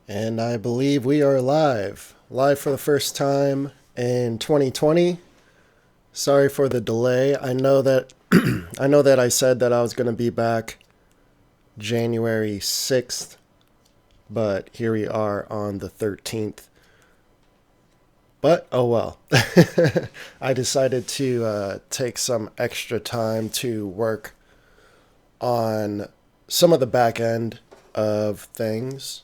And I believe we are live. Live for the first time in 2020. Sorry for the delay. I know that I said that I was going to be back January 6th, but here we are on the 13th. But oh well. I decided to take some extra time to work on some of the back end of things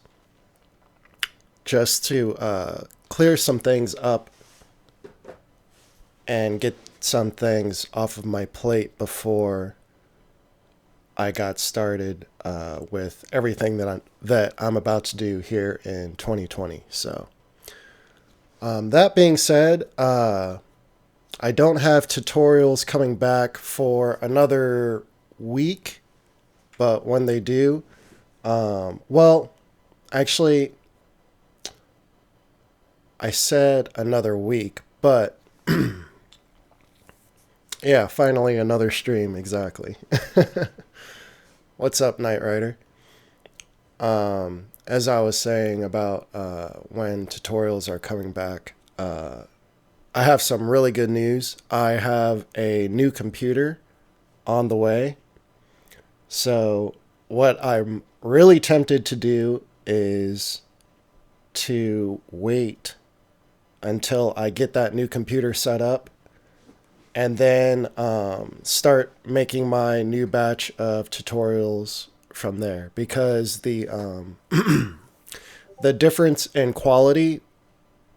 just to clear some things up and get some things off of my plate before I got started with everything that I'm about to do here in 2020. So that being said, I don't have tutorials coming back for another week, but when they do, well, actually, I said another week, but yeah, finally another stream, exactly. What's up, Knight Rider? As I was saying about when tutorials are coming back, I have some really good news. I have a new computer on the way. So, what I'm really tempted to do is to wait until I get that new computer set up and then start making my new batch of tutorials from there, because the difference in quality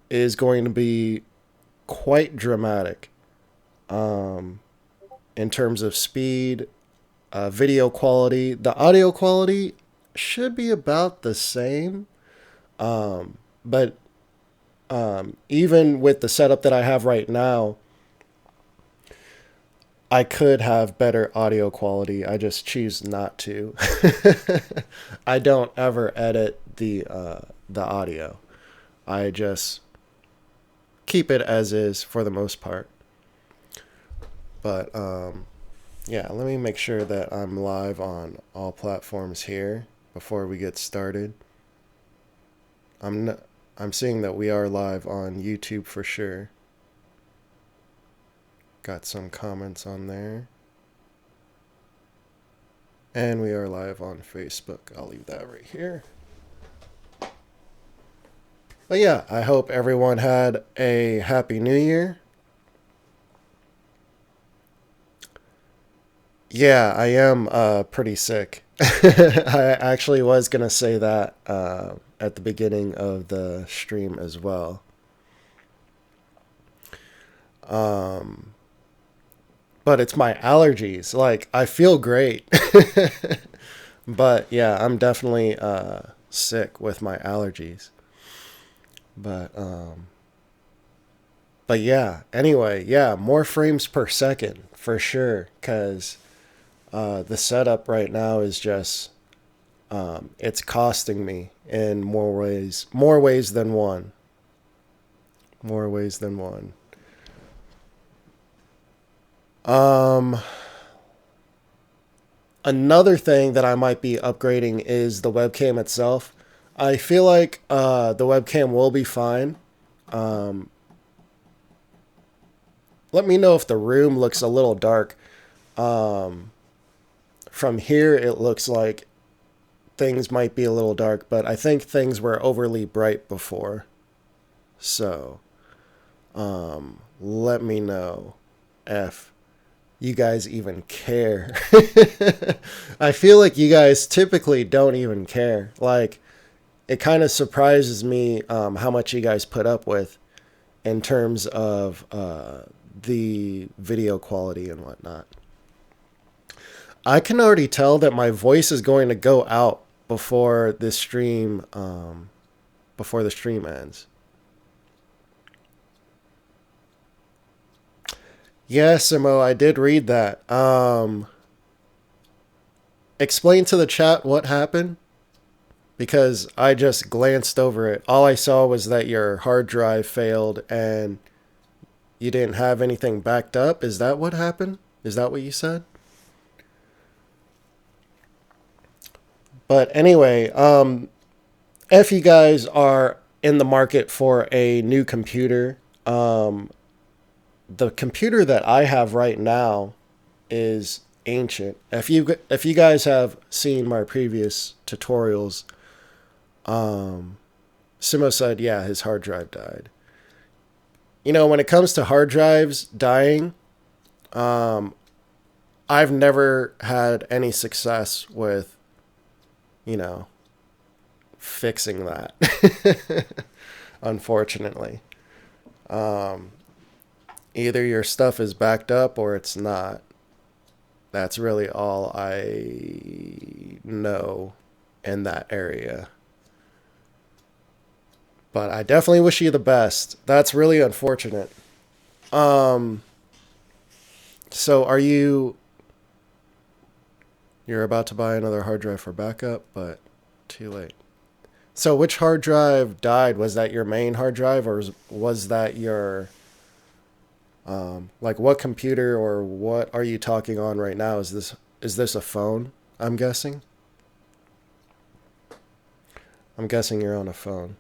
is going to be quite dramatic in terms of speed, video quality. The audio quality should be about the same, but even with the setup that I have right now, I could have better audio quality. I just choose not to. I don't ever edit the audio. I just keep it as is for the most part. But yeah, let me make sure that I'm live on all platforms here before we get started. I'm seeing that we are live on YouTube for sure. Got some comments on there. And we are live on Facebook. I'll leave that right here. But yeah, I hope everyone had a happy new year. Yeah, I am pretty sick. I actually was going to say that at the beginning of the stream as well. But it's my allergies. Like, I feel great. But yeah, I'm definitely sick with my allergies. But yeah, anyway, yeah, more frames per second for sure, because the setup right now is just it's costing me in more ways than one. More ways than one. Another thing that I might be upgrading is the webcam itself. I feel like the webcam will be fine. Let me know if the room looks a little dark. From here, it looks like things might be a little dark, but I think things were overly bright before. So, let me know if you guys even care. I feel like you guys typically don't even care. Like, it kind of surprises me how much you guys put up with in terms of the video quality and whatnot. I can already tell that my voice is going to go out before this stream, before the stream ends. Yes, Simo, I did read that. Explain to the chat what happened, because I just glanced over it. All I saw was that your hard drive failed and you didn't have anything backed up. Is that what happened? Is that what you said? But anyway, if you guys are in the market for a new computer, um, the computer that I have right now is ancient. If you guys have seen my previous tutorials, Simo said, yeah, his hard drive died. You know, when it comes to hard drives dying, I've never had any success with, you know, fixing that. Unfortunately, either your stuff is backed up or it's not. That's really all I know in that area. But I definitely wish you the best. That's really unfortunate. Um, so you're about to buy another hard drive for backup, but too late. So which hard drive died? Was that your main hard drive, or was that your like what computer, or what are you talking on right now? Is this a phone? I'm guessing. I'm guessing you're on a phone.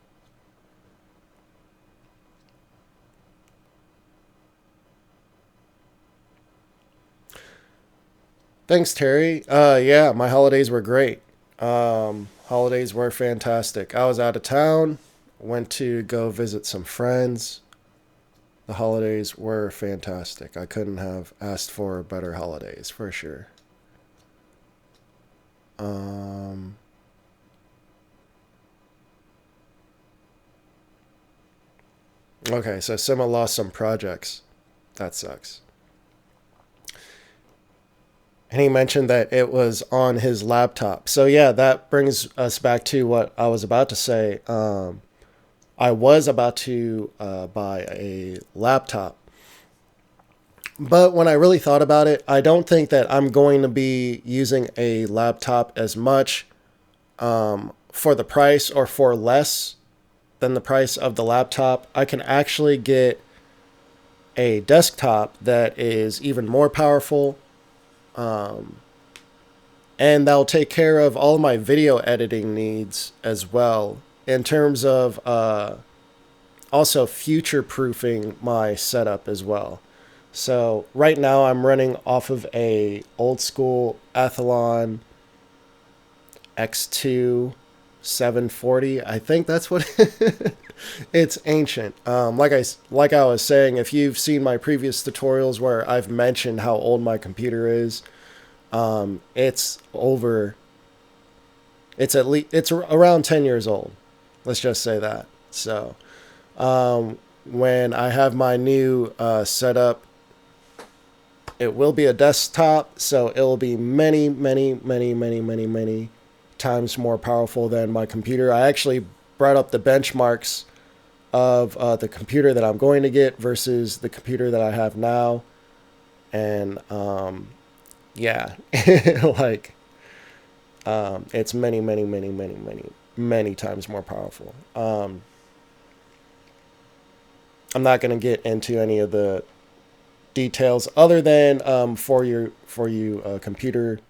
Thanks, Terry. Yeah, my holidays were great. Holidays were fantastic. I was out of town, went to go visit some friends. The holidays were fantastic. I couldn't have asked for better holidays for sure. Um, okay, so Sima lost some projects. That sucks. And he mentioned that it was on his laptop. So yeah, that brings us back to what I was about to say. I was about to buy a laptop, but when I really thought about it, I don't think that I'm going to be using a laptop as much for the price, or for less than the price of the laptop. I can actually get a desktop that is even more powerful, and that'll take care of all of my video editing needs as well, in terms of also future proofing my setup as well. So right now I'm running off of a old school Athlon X2 740. I think that's what it's ancient. Like I was saying, if you've seen my previous tutorials where I've mentioned how old my computer is, it's over. It's around 10 years old. Let's just say that. So when I have my new setup, it will be a desktop, so it will be many, many, many, many, many, many times more powerful than my computer. I actually brought up the benchmarks of the computer that I'm going to get versus the computer that I have now, and yeah, like it's many, many, many, many, many, many times more powerful. I'm not going to get into any of the details other than for you computer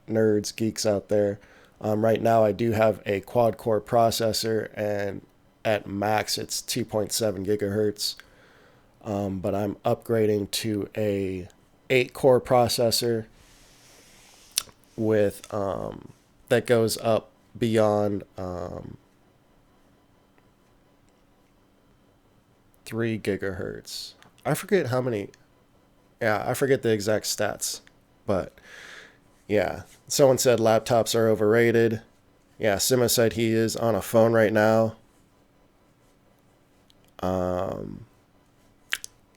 nerds, geeks out there. Right now, I do have a quad core processor, and at max it's 2.7 gigahertz. But I'm upgrading to a 8 core processor with that goes up beyond 3 gigahertz. I forget how many. Yeah, I forget the exact stats, but yeah. Someone said laptops are overrated. Yeah, Sima said he is on a phone right now. Um,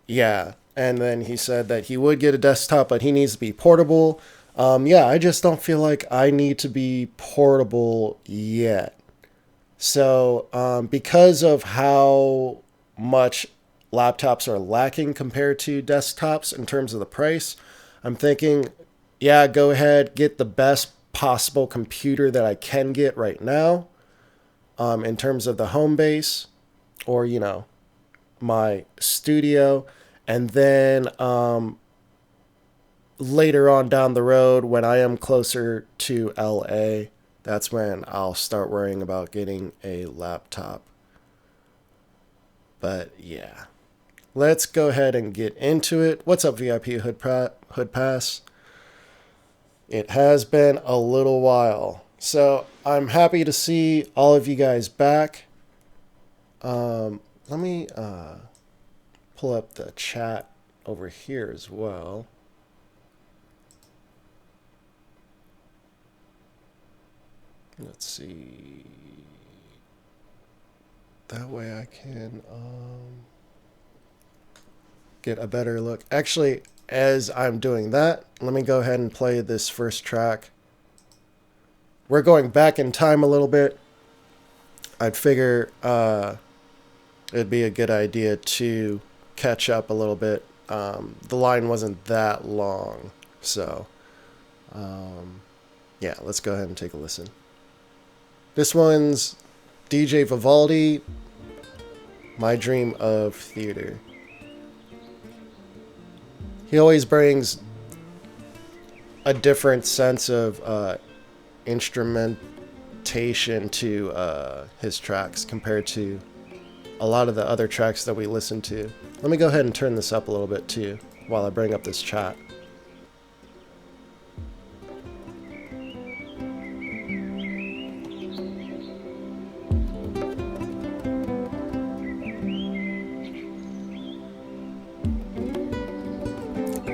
yeah, and then he said that he would get a desktop, but he needs to be portable. Yeah, I just don't feel like I need to be portable yet. So, because of how much laptops are lacking compared to desktops in terms of the price, I'm thinking, yeah, go ahead, get the best possible computer that I can get right now, in terms of the home base, or, my studio. And then later on down the road, when I am closer to LA, that's when I'll start worrying about getting a laptop. But yeah, let's go ahead and get into it. What's up, VIP Hood Pass? It has been a little while, so I'm happy to see all of you guys back. Let me pull up the chat over here as well. Let's see. That way I can get a better look. Actually, as I'm doing that, let me go ahead and play this first track. We're going back in time a little bit. I'd figure it'd be a good idea to catch up a little bit. The line wasn't that long, so yeah, let's go ahead and take a listen. This one's DJ Vivaldi, My Dream of Theater. He always brings a different sense of instrumentation to his tracks compared to a lot of the other tracks that we listen to. Let me go ahead and turn this up a little bit too while I bring up this chat.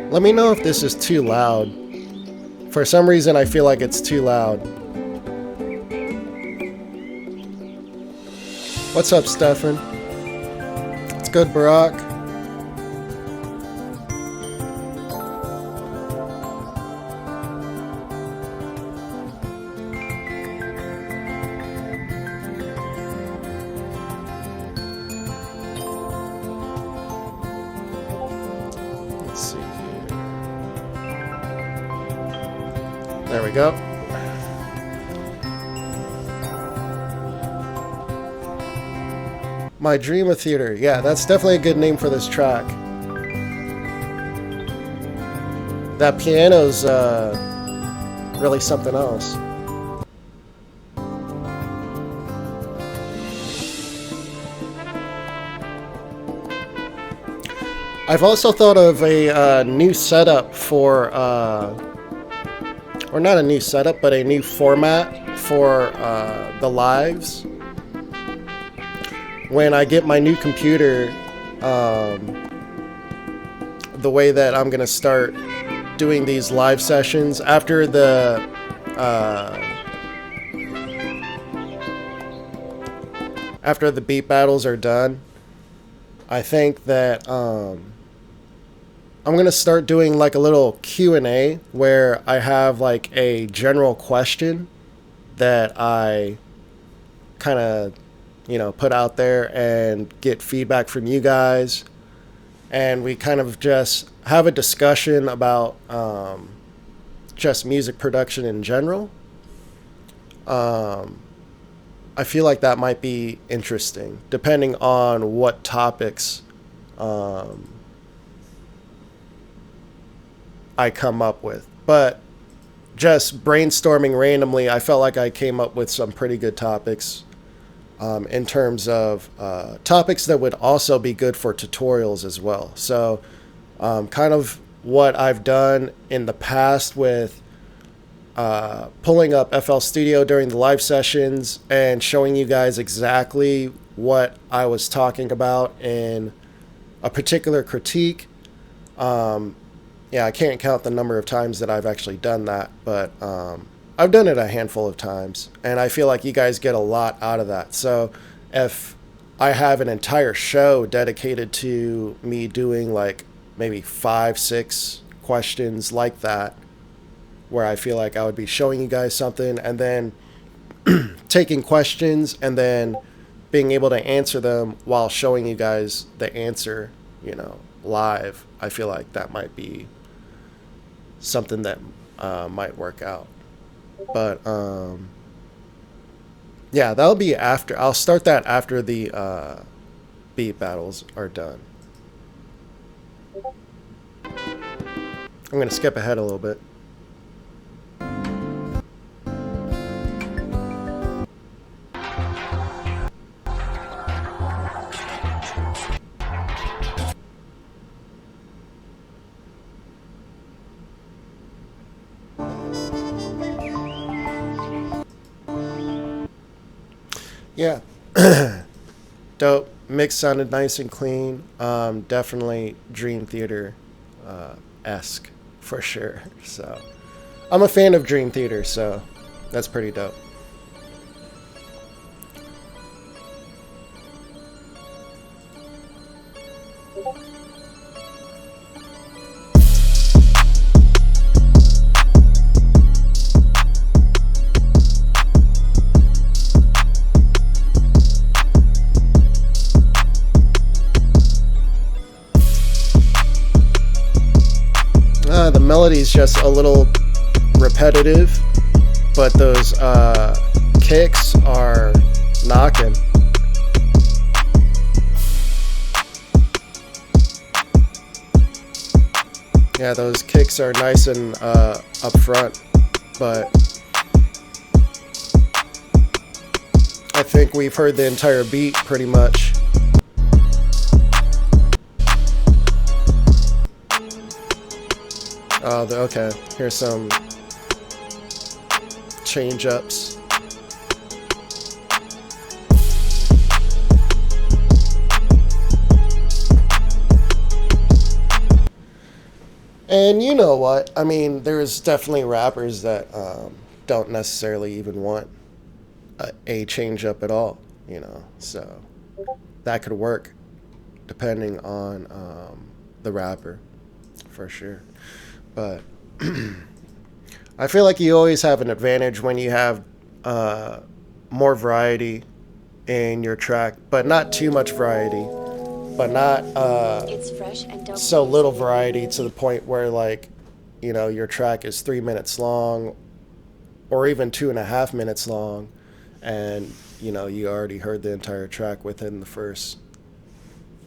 Let me know if this is too loud. For some reason, I feel like it's too loud. What's up, Stefan? It's good, Barack. Let's see here. There we go. My Dream of Theater. Yeah, that's definitely a good name for this track. That piano's really something else. I've also thought of a new setup for, or not a new setup, but a new format for the lives. When I get my new computer, the way that I'm gonna start doing these live sessions after the beat battles are done, I think that I'm gonna start doing like a little Q&A where I have like a general question that I kind of put out there and get feedback from you guys, and we kind of just have a discussion about just music production in general. I feel like that might be interesting, depending on what topics I come up with. But just brainstorming randomly, I felt like I came up with some pretty good topics. In terms of topics that would also be good for tutorials as well. So kind of what I've done in the past with pulling up FL Studio during the live sessions and showing you guys exactly what I was talking about in a particular critique. Yeah, I can't count the number of times that I've actually done that, but I've done it a handful of times, and I feel like you guys get a lot out of that. So if I have an entire show dedicated to me doing like maybe 5-6 questions like that, where I feel like I would be showing you guys something and then taking questions and then being able to answer them while showing you guys the answer, live, I feel like that might be something that might work out. But yeah, that'll be after. I'll start that after the beat battles are done. I'm gonna skip ahead a little bit. Yeah. Dope. Mix sounded nice and clean. Definitely Dream Theater esque for sure. So I'm a fan of Dream Theater, so that's pretty dope. The melody's just a little repetitive, but those kicks are knocking. Yeah, those kicks are nice and up front, but I think we've heard the entire beat pretty much. Oh, okay. Here's some change ups. And you know what? I mean, there's definitely rappers that don't necessarily even want a change up at all, you know? So that could work depending on the rapper, for sure. But I feel like you always have an advantage when you have more variety in your track, but not too much variety, but not so little variety to the point where, like, you know, your track is 3 minutes long or even 2.5 minutes long, and, you know, you already heard the entire track within the first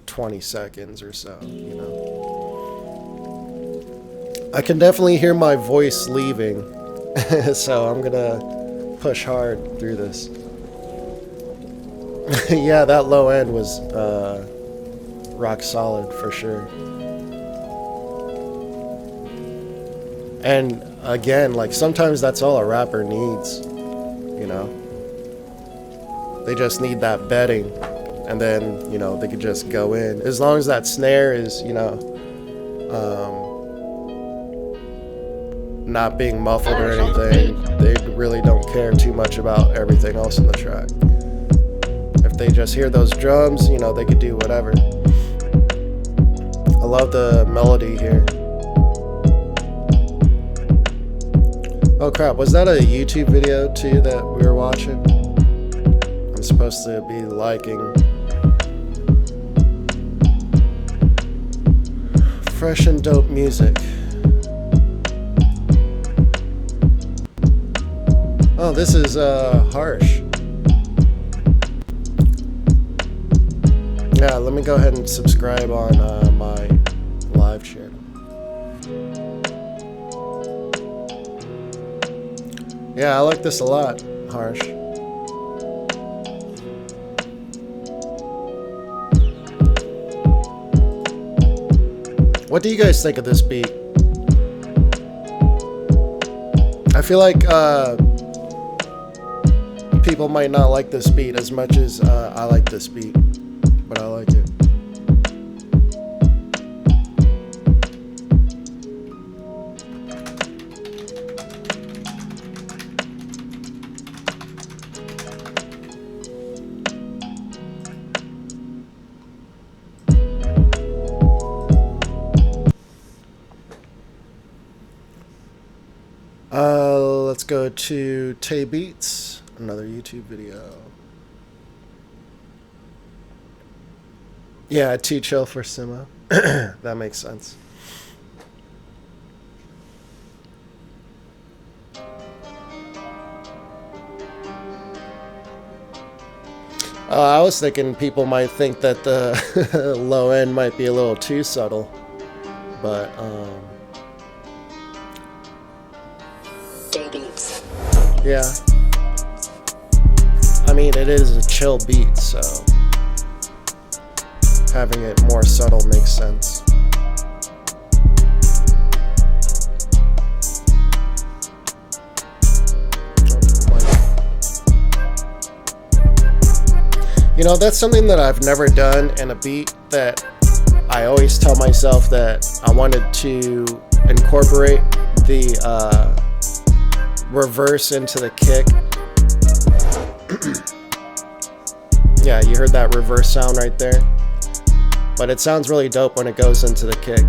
20 seconds or so, you know. I can definitely hear my voice leaving, so I'm gonna push hard through this. Yeah, that low end was rock solid for sure. And again, like, sometimes that's all a rapper needs, you know? They just need that bedding, and then, you know, they could just go in. As long as that snare is, you know, not being muffled or anything, they really don't care too much about everything else in the track. If they just hear those drums, you know, they could do whatever. I love the melody here. Oh crap, was that a YouTube video too that we were watching? I'm supposed to be liking. Fresh and dope music. Oh, this is harsh. Yeah, let me go ahead and subscribe on my live channel. Yeah, I like this a lot. Harsh. What do you guys think of this beat? I feel like people might not like this beat as much as I like this beat, but I like it. Let's go to Tay Beats, another YouTube video. Yeah, too chill for Sima. That makes sense. I was thinking people might think that the low end might be a little too subtle, but yeah. I mean, it is a chill beat, so having it more subtle makes sense. You know, that's something that I've never done in a beat, that I always tell myself that I wanted to incorporate the reverse into the kick. Yeah, you heard that reverse sound right there. But it sounds really dope when it goes into the kick.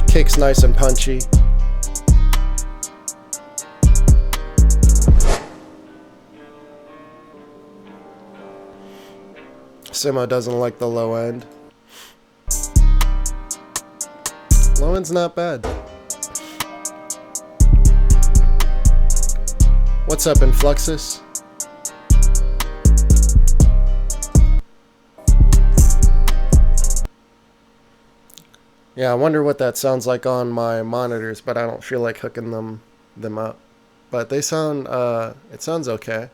Kick's nice and punchy. Simo doesn't like the low end. Low end's not bad. What's up, Influxus? Yeah, I wonder what that sounds like on my monitors, but I don't feel like hooking them up. But they sound, it sounds okay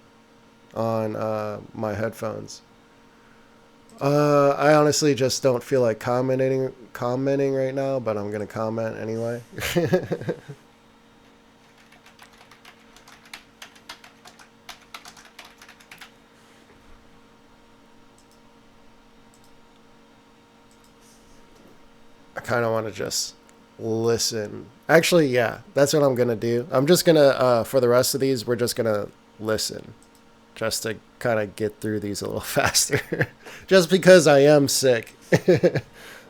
on my headphones. I honestly just don't feel like commenting right now, but I'm gonna comment anyway. I kind of want to just listen. Actually, yeah, that's what I'm gonna do. I'm just gonna, for the rest of these, we're just gonna listen, just to kind of get through these a little faster. Just because I am sick.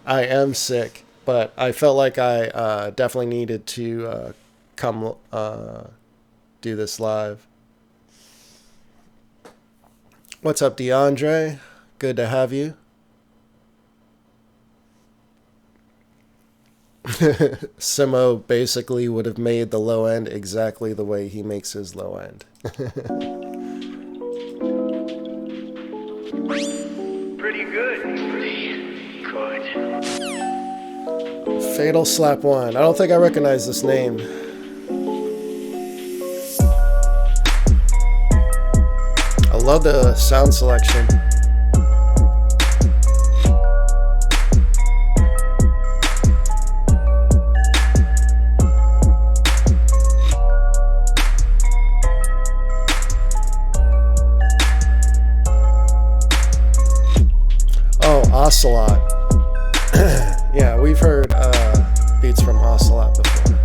I am sick, but I felt like I definitely needed to come do this live. What's up, DeAndre? Good to have you. Simo basically would have made the low end exactly the way he makes his low end. Pretty good. Pretty good. Fatal Slap 1. I don't think I recognize this name. I love the sound selection. Ocelot. Yeah, we've heard beats from Ocelot before.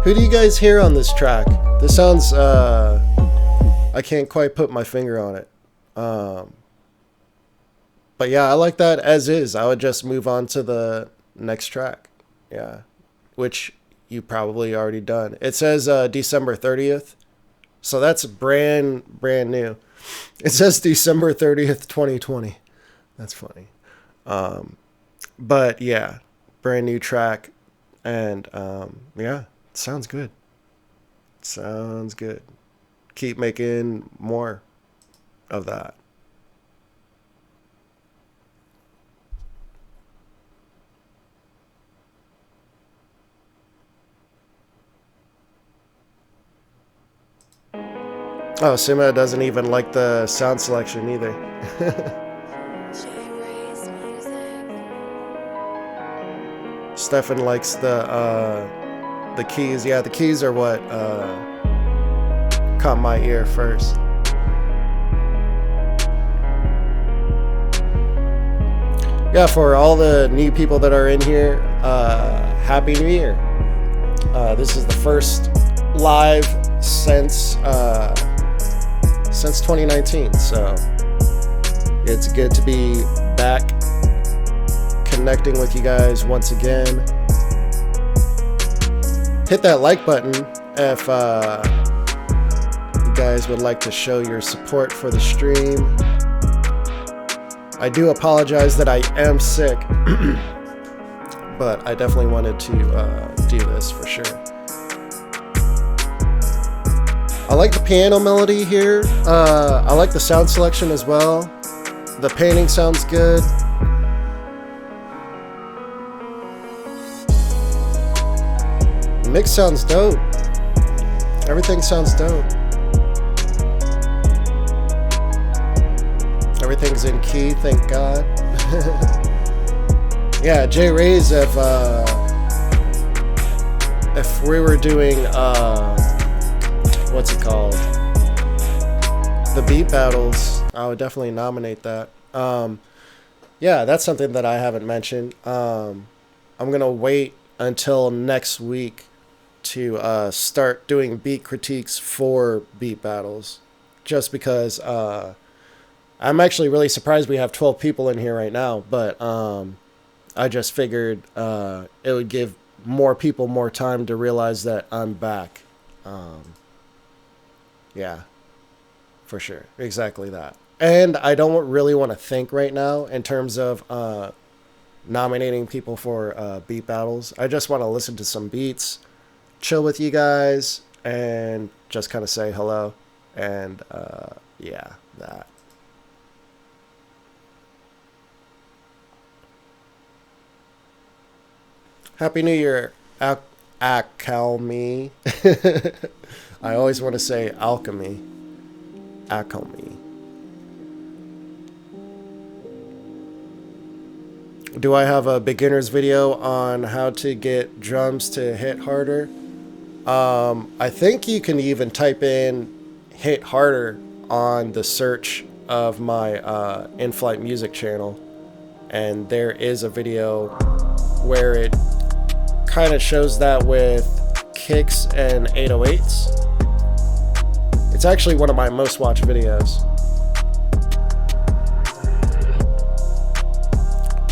Who do you guys hear on this track? This sounds, I can't quite put my finger on it. But yeah, I like that as is. I would just move on to the next track. Yeah, which you probably already done. It says December 30th. So that's brand new. It says December 30th, 2020. That's funny. But yeah, brand new track. And yeah, it sounds good. Sounds good. Keep making more of that. Oh, Sima doesn't even like the sound selection either. Stefan likes the keys. Yeah, the keys are what caught my ear first. Yeah, for all the new people that are in here, Happy New Year. This is the first live since 2019, so it's good to be back connecting with you guys once again. Hit that like button if you guys would like to show your support for the stream. I do apologize that I am sick, but I definitely wanted to do this for sure. I like the piano melody here. I like the sound selection as well. The painting sounds good. Mix sounds dope. Everything sounds dope. Everything's in key, thank God. Yeah, Jay Rays, if we were doing what's it called, the beat battles, I would definitely nominate that. Yeah, that's something that I haven't mentioned. I'm gonna wait until next week to start doing beat critiques for beat battles, just because I'm actually really surprised we have 12 people in here right now, but I just figured it would give more people more time to realize that I'm back. Yeah, for sure. Exactly that. And I don't really want to think right now in terms of nominating people for beat battles. I just want to listen to some beats, chill with you guys, and just kind of say hello. And yeah, that. Happy New Year, Alchemy. I always want to say alchemy. Alchemy. Do I have a beginner's video on how to get drums to hit harder? I think you can even type in hit harder on the search of my Inflightmuzik channel. And there is a video where it kind of shows that with kicks and 808s. It's actually one of my most watched videos.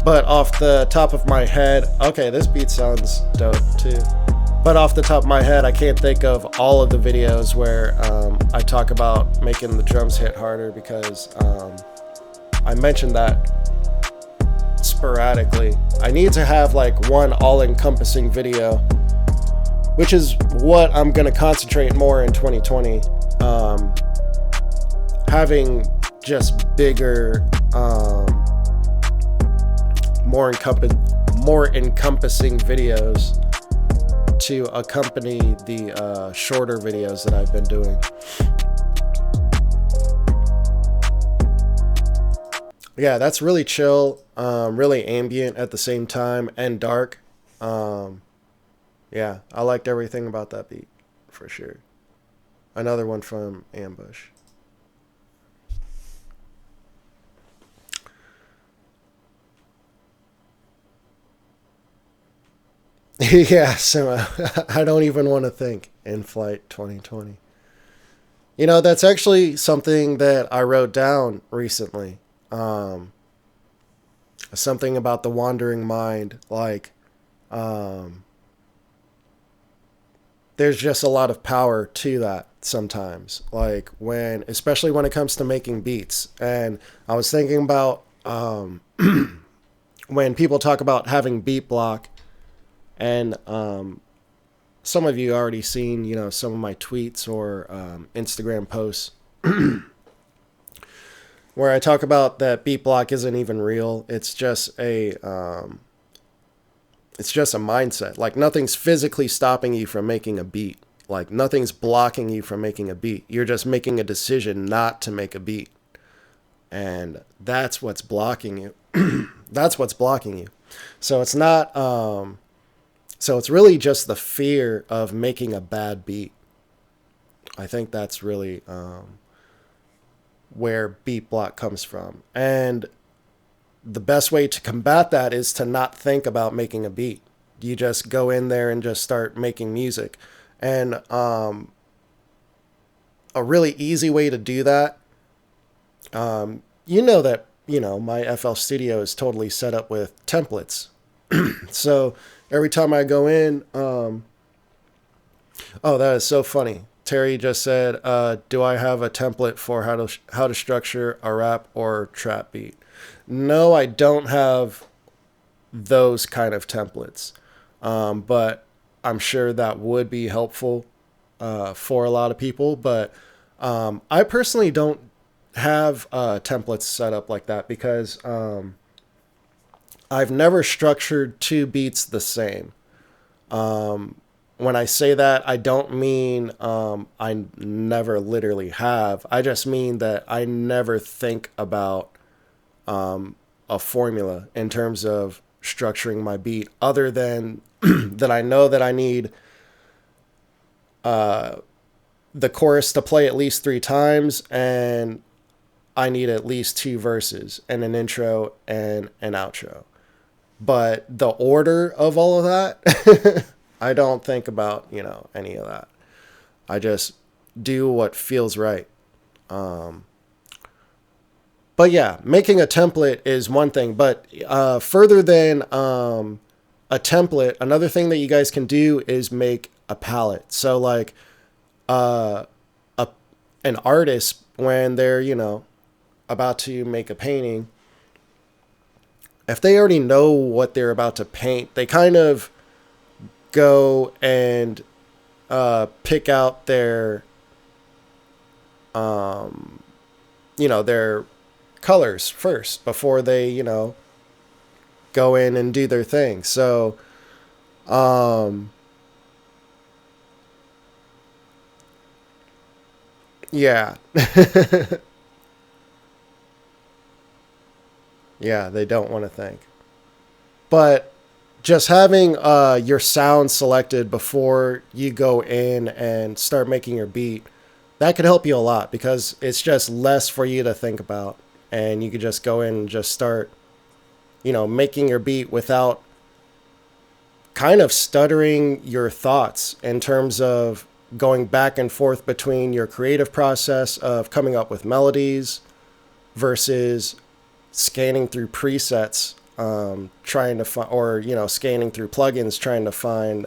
But off the top of my head, okay, this beat sounds dope too. But off the top of my head, I can't think of all of the videos where I talk about making the drums hit harder, because I mentioned that sporadically. I need to have like one all-encompassing video, which is what I'm going to concentrate more in 2020. Having just bigger, more encompassing videos to accompany the shorter videos that I've been doing. Yeah, that's really chill, really ambient at the same time, and dark. Yeah, I liked everything about that beat, for sure. Another one from Ambush. Yeah, so I don't even want to think. In Flight 2020. You know, that's actually something that I wrote down recently. Something about the wandering mind. Like, there's just a lot of power to that sometimes. Like, especially when it comes to making beats. And I was thinking about when people talk about having beat block. And some of you already seen, some of my tweets or Instagram posts where I talk about that beat block isn't even real. It's just a mindset. Like, nothing's physically stopping you from making a beat. Like, nothing's blocking you from making a beat. You're just making a decision not to make a beat. And that's what's blocking you. That's what's blocking you. So it's not... So it's really just the fear of making a bad beat. I think that's really where beat block comes from. And the best way to combat that is to not think about making a beat. You just go in there and just start making music. And a really easy way to do that, my FL Studio is totally set up with templates. So every time I go in, oh, that is so funny. Terry just said, do I have a template for how to structure a rap or trap beat? No, I don't have those kind of templates. But I'm sure that would be helpful for a lot of people. But I personally don't have templates set up like that, because I've never structured two beats the same. When I say that, I don't mean I never literally have. I just mean that I never think about a formula in terms of structuring my beat, other than that I know that I need the chorus to play at least 3 times, and I need at least 2 verses and an intro and an outro. But the order of all of that, I don't think about, any of that. I just do what feels right. But yeah, making a template is one thing. But further than a template, another thing that you guys can do is make a palette. So like an artist, when they're, about to make a painting, if they already know what they're about to paint, they kind of go and pick out their, their colors first before they, go in and do their thing. So, yeah. Yeah, they don't want to think. But just having your sound selected before you go in and start making your beat, that could help you a lot, because it's just less for you to think about. And you could just go in and just start, making your beat without kind of stuttering your thoughts, in terms of going back and forth between your creative process of coming up with melodies versus scanning through presets, trying to find, or, scanning through plugins, trying to find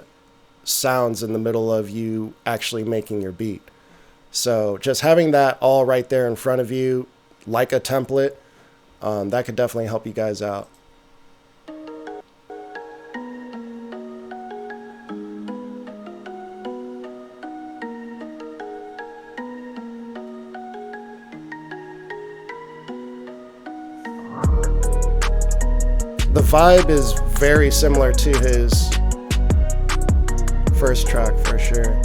sounds in the middle of you actually making your beat. So just having that all right there in front of you, like a template, that could definitely help you guys out. The vibe is very similar to his first track, for sure.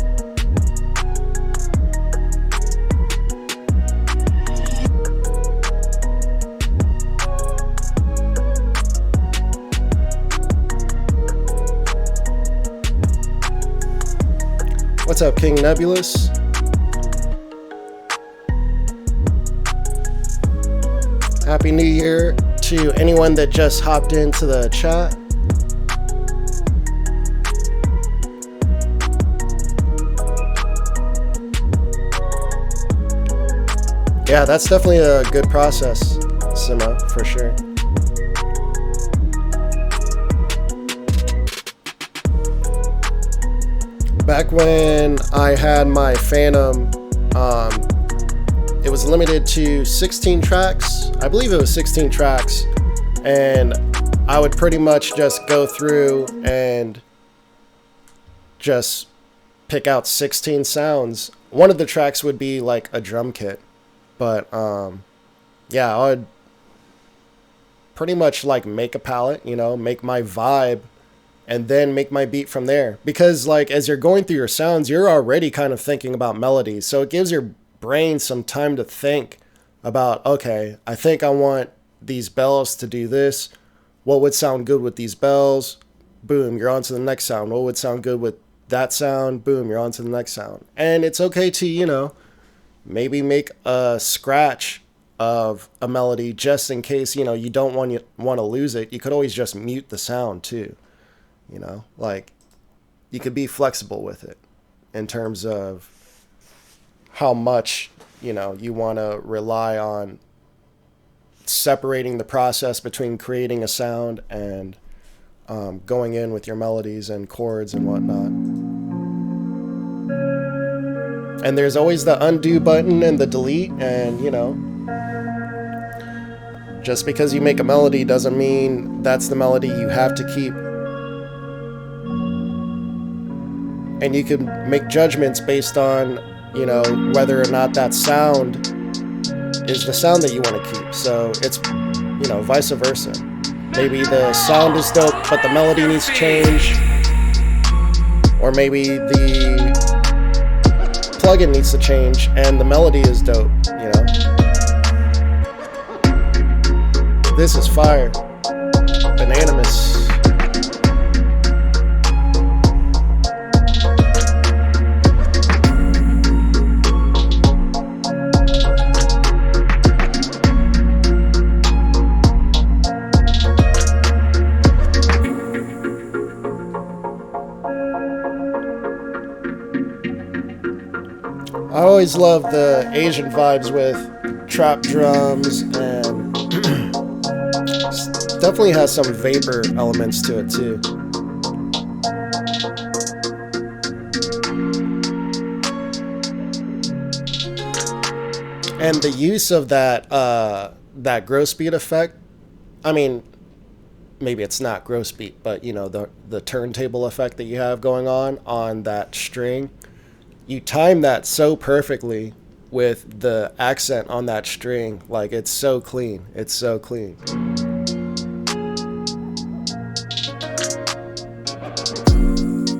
What's up, King Nebulous? Happy New Year to anyone that just hopped into the chat. Yeah, that's definitely a good process, Simo, for sure. Back when I had my Phantom, it was limited to 16 tracks. I believe it was 16 tracks. And I would pretty much just go through and just pick out 16 sounds. One of the tracks would be like a drum kit. But yeah, I would pretty much like make a palette, make my vibe, and then make my beat from there. Because like as you're going through your sounds, you're already kind of thinking about melodies. So it gives your brain some time to think about, okay, I think I want these bells to do this. What would sound good with these bells? Boom, you're on to the next sound. What would sound good with that sound? Boom, you're on to the next sound. And it's okay to, maybe make a scratch of a melody just in case, you don't want to lose it. You could always just mute the sound too. Like you could be flexible with it in terms of how much, you want to rely on separating the process between creating a sound and going in with your melodies and chords and whatnot. And there's always the undo button and the delete, and just because you make a melody doesn't mean that's the melody you have to keep. And you can make judgments based on, whether or not that sound is the sound that you want to keep. So it's, vice versa. Maybe the sound is dope, but the melody needs to change. Or maybe the plugin needs to change and the melody is dope, This is fire. Bananimous. I always love the Asian vibes with trap drums, and definitely has some vapor elements to it too. And the use of that growth speed effect, I mean, maybe it's not growth speed, but you know, the turntable effect that you have going on that string, you time that so perfectly with the accent on that string. Like, it's so clean. It's so clean.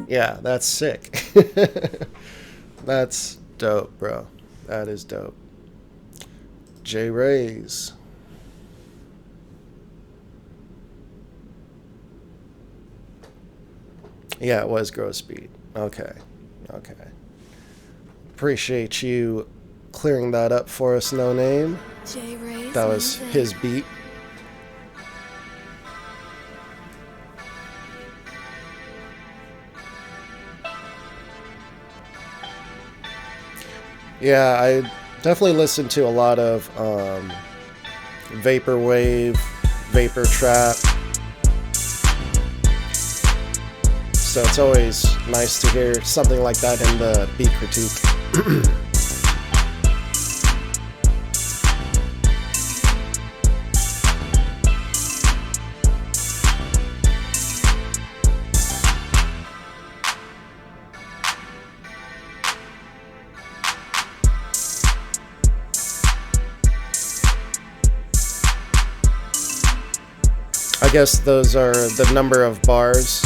Yeah, that's sick. That's dope, bro. That is dope. J Rays. Yeah, it was growth speed. Okay. Okay. Appreciate you clearing that up for us, No Name. That was his beat. Yeah, I definitely listen to a lot of vaporwave, vapor trap. So it's always nice to hear something like that in the beat critique. I guess those are the number of bars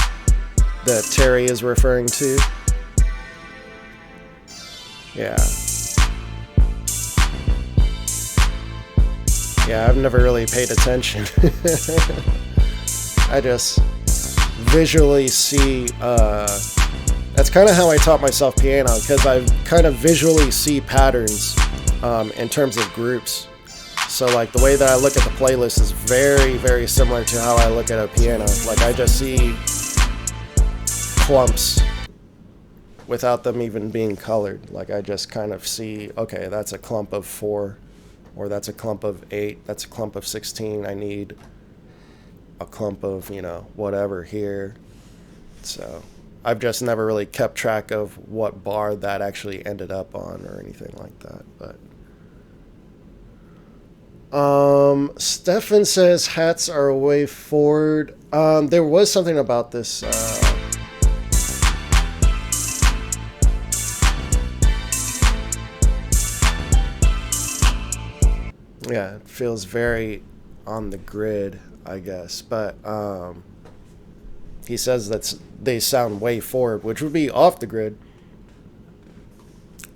that Terry is referring to. Yeah. Yeah, I've never really paid attention. I just visually see, that's kind of how I taught myself piano, because I kind of visually see patterns in terms of groups. So like the way that I look at the playlist is very, very similar to how I look at a piano. Like, I just see clumps without them even being colored. Like, I just kind of see, okay, that's a clump of 4, or that's a clump of 8, that's a clump of 16. I need a clump of, you know, whatever here. So I've just never really kept track of what bar that actually ended up on or anything like that. But Stefan says hats are a way forward. There was something about this. Yeah, it feels very on the grid, I guess. But he says that they sound way forward, which would be off the grid.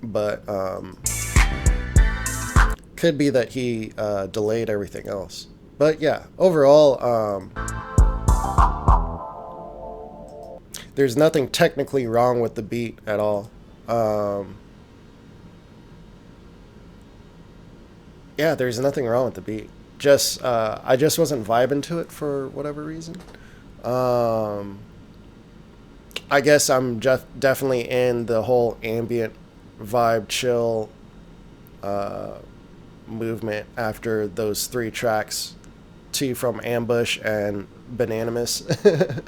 But could be that he delayed everything else. But yeah, overall, there's nothing technically wrong with the beat at all. Yeah, there's nothing wrong with the beat. Just I just wasn't vibing to it for whatever reason. I guess I'm definitely in the whole ambient vibe, chill movement after those 3 tracks, 2 from Ambush and Bananamus,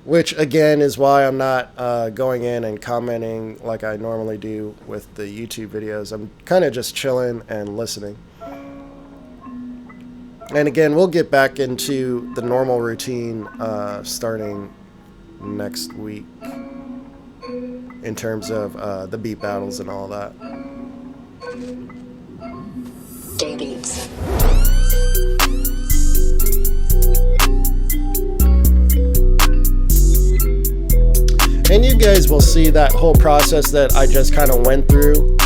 which again is why I'm not going in and commenting like I normally do with the YouTube videos. I'm kind of just chilling and listening. And again, we'll get back into the normal routine starting next week in terms of the beat battles and all that. Beats. And you guys will see that whole process that I just kind of went through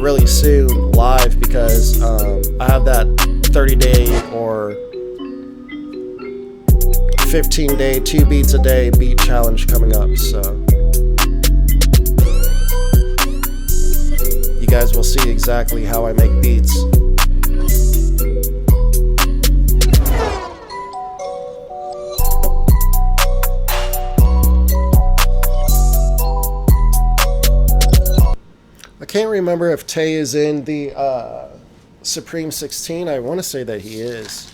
really soon live, because I have that 30-day or 15-day 2 beats a day beat challenge coming up. So you guys will see exactly how I make beats. I can't remember if Tay is in the Supreme 16. I want to say that he is.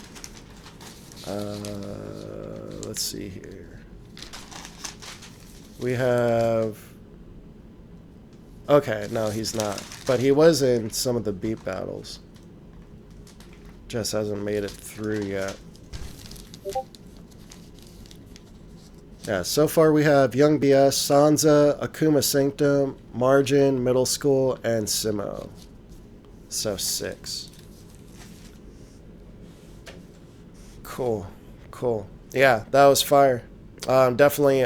Let's see here. We have... Okay, no, he's not. But he was in some of the beat battles. Just hasn't made it through yet. Yeah, so far we have Young BS, Sansa, Akuma Sanctum, Margin, Middle School, and Simo. So 6. Cool. Yeah, that was fire. Definitely,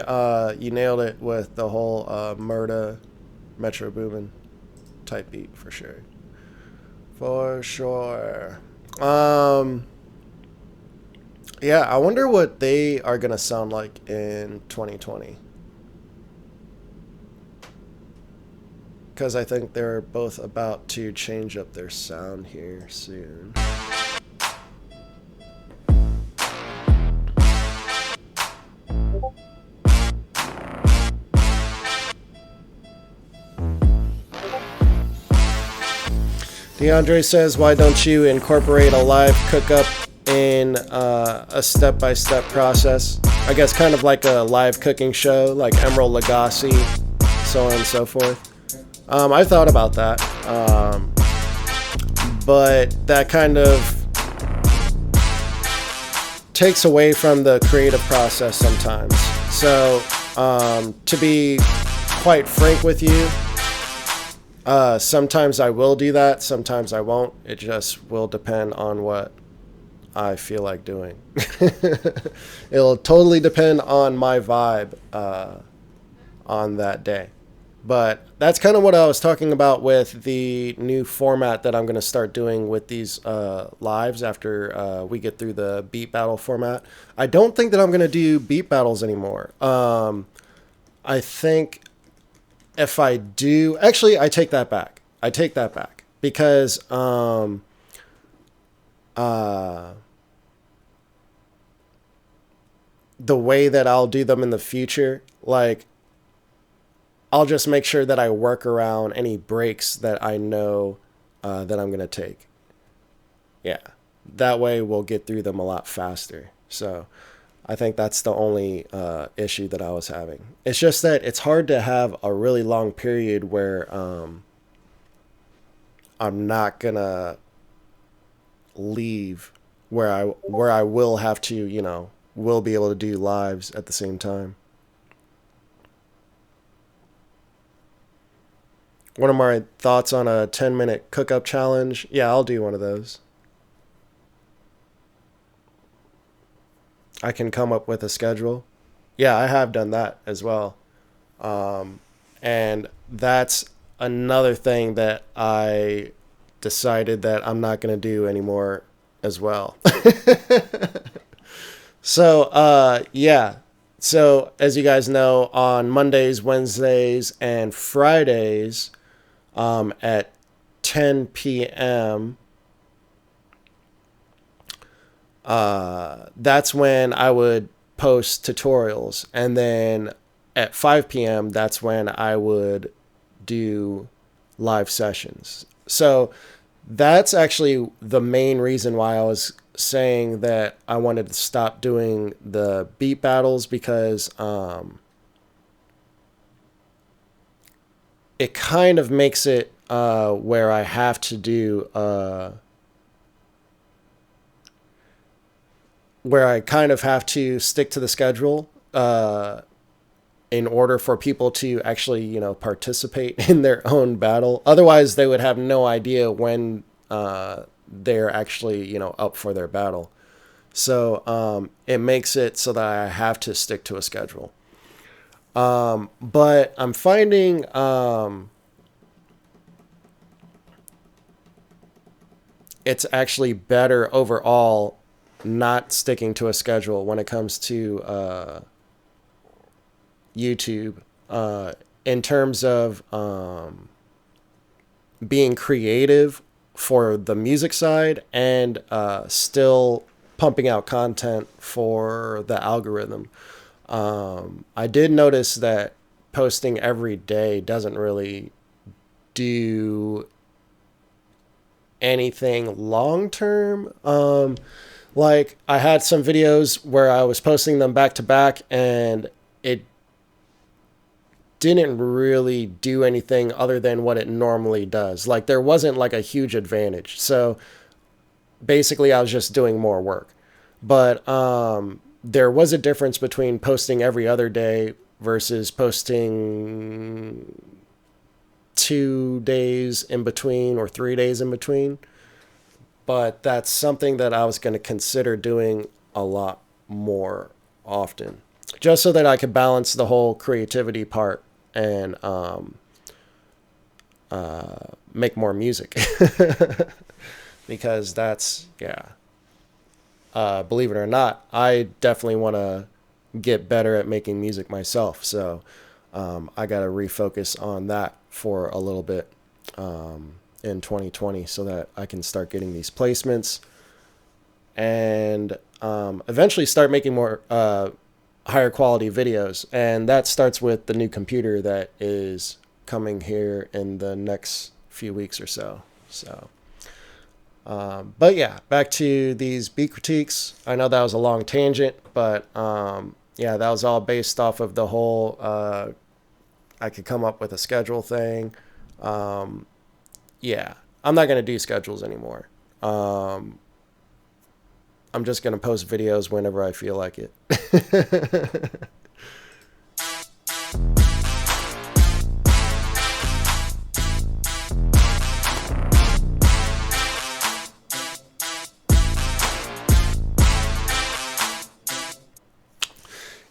you nailed it with the whole Murda, Metro Boomin type beat for sure. For sure. Yeah, I wonder what they are going to sound like in 2020. Because I think they're both about to change up their sound here soon. DeAndre says, why don't you incorporate a live cook-up in a step-by-step process? I guess kind of like a live cooking show, like Emerald Lagasse, so on and so forth. I thought about that, but that kind of takes away from the creative process sometimes. So, to be quite frank with you, sometimes I will do that, sometimes I won't. It just will depend on what I feel like doing. It'll totally depend on my vibe on that day. But that's kind of what I was talking about with the new format that I'm going to start doing with these lives after we get through the beat battle format. I don't think that I'm going to do beat battles anymore. I think if I do... Actually, I take that back. Because... the way that I'll do them in the future, like, I'll just make sure that I work around any breaks that I know that I'm going to take. Yeah. That way we'll get through them a lot faster. So I think that's the only issue that I was having. It's just that it's hard to have a really long period where I'm not going to leave where I will have to, you know, will be able to do lives at the same time. What are my thoughts on a 10-minute cook-up challenge? Yeah, I'll do one of those. I can come up with a schedule. Yeah, I have done that as well. And that's another thing that I decided that I'm not going to do anymore as well. So, yeah. So, as you guys know, on Mondays, Wednesdays, and Fridays, at 10 p.m., that's when I would post tutorials. And then at 5 p.m., that's when I would do live sessions. So that's actually the main reason why I was saying that I wanted to stop doing the beat battles, because it kind of makes it where I have to do where I kind of have to stick to the schedule in order for people to actually, you know, participate in their own battle. Otherwise, they would have no idea when they're actually, you know, up for their battle. So it makes it so that I have to stick to a schedule. But I'm finding it's actually better overall not sticking to a schedule when it comes to YouTube, in terms of being creative for the music side and still pumping out content for the algorithm. I did notice that posting every day doesn't really do anything long term. Like I had some videos where I was posting them back to back, and it didn't really do anything other than what it normally does. Like there wasn't like a huge advantage. So basically I was just doing more work. But there was a difference between posting every other day versus posting 2 days in between or 3 days in between. But that's something that I was going to consider doing a lot more often, just so that I could balance the whole creativity part and make more music. Because that's, yeah. Believe it or not, I definitely want to get better at making music myself. So I got to refocus on that for a little bit in 2020 so that I can start getting these placements and eventually start making more higher quality videos. And that starts with the new computer that is coming here in the next few weeks or so. But yeah, back to these beat critiques. I know that was a long tangent, but yeah, that was all based off of the whole I could come up with a schedule thing. Yeah, I'm not going to do schedules anymore. I'm just going to post videos whenever I feel like it.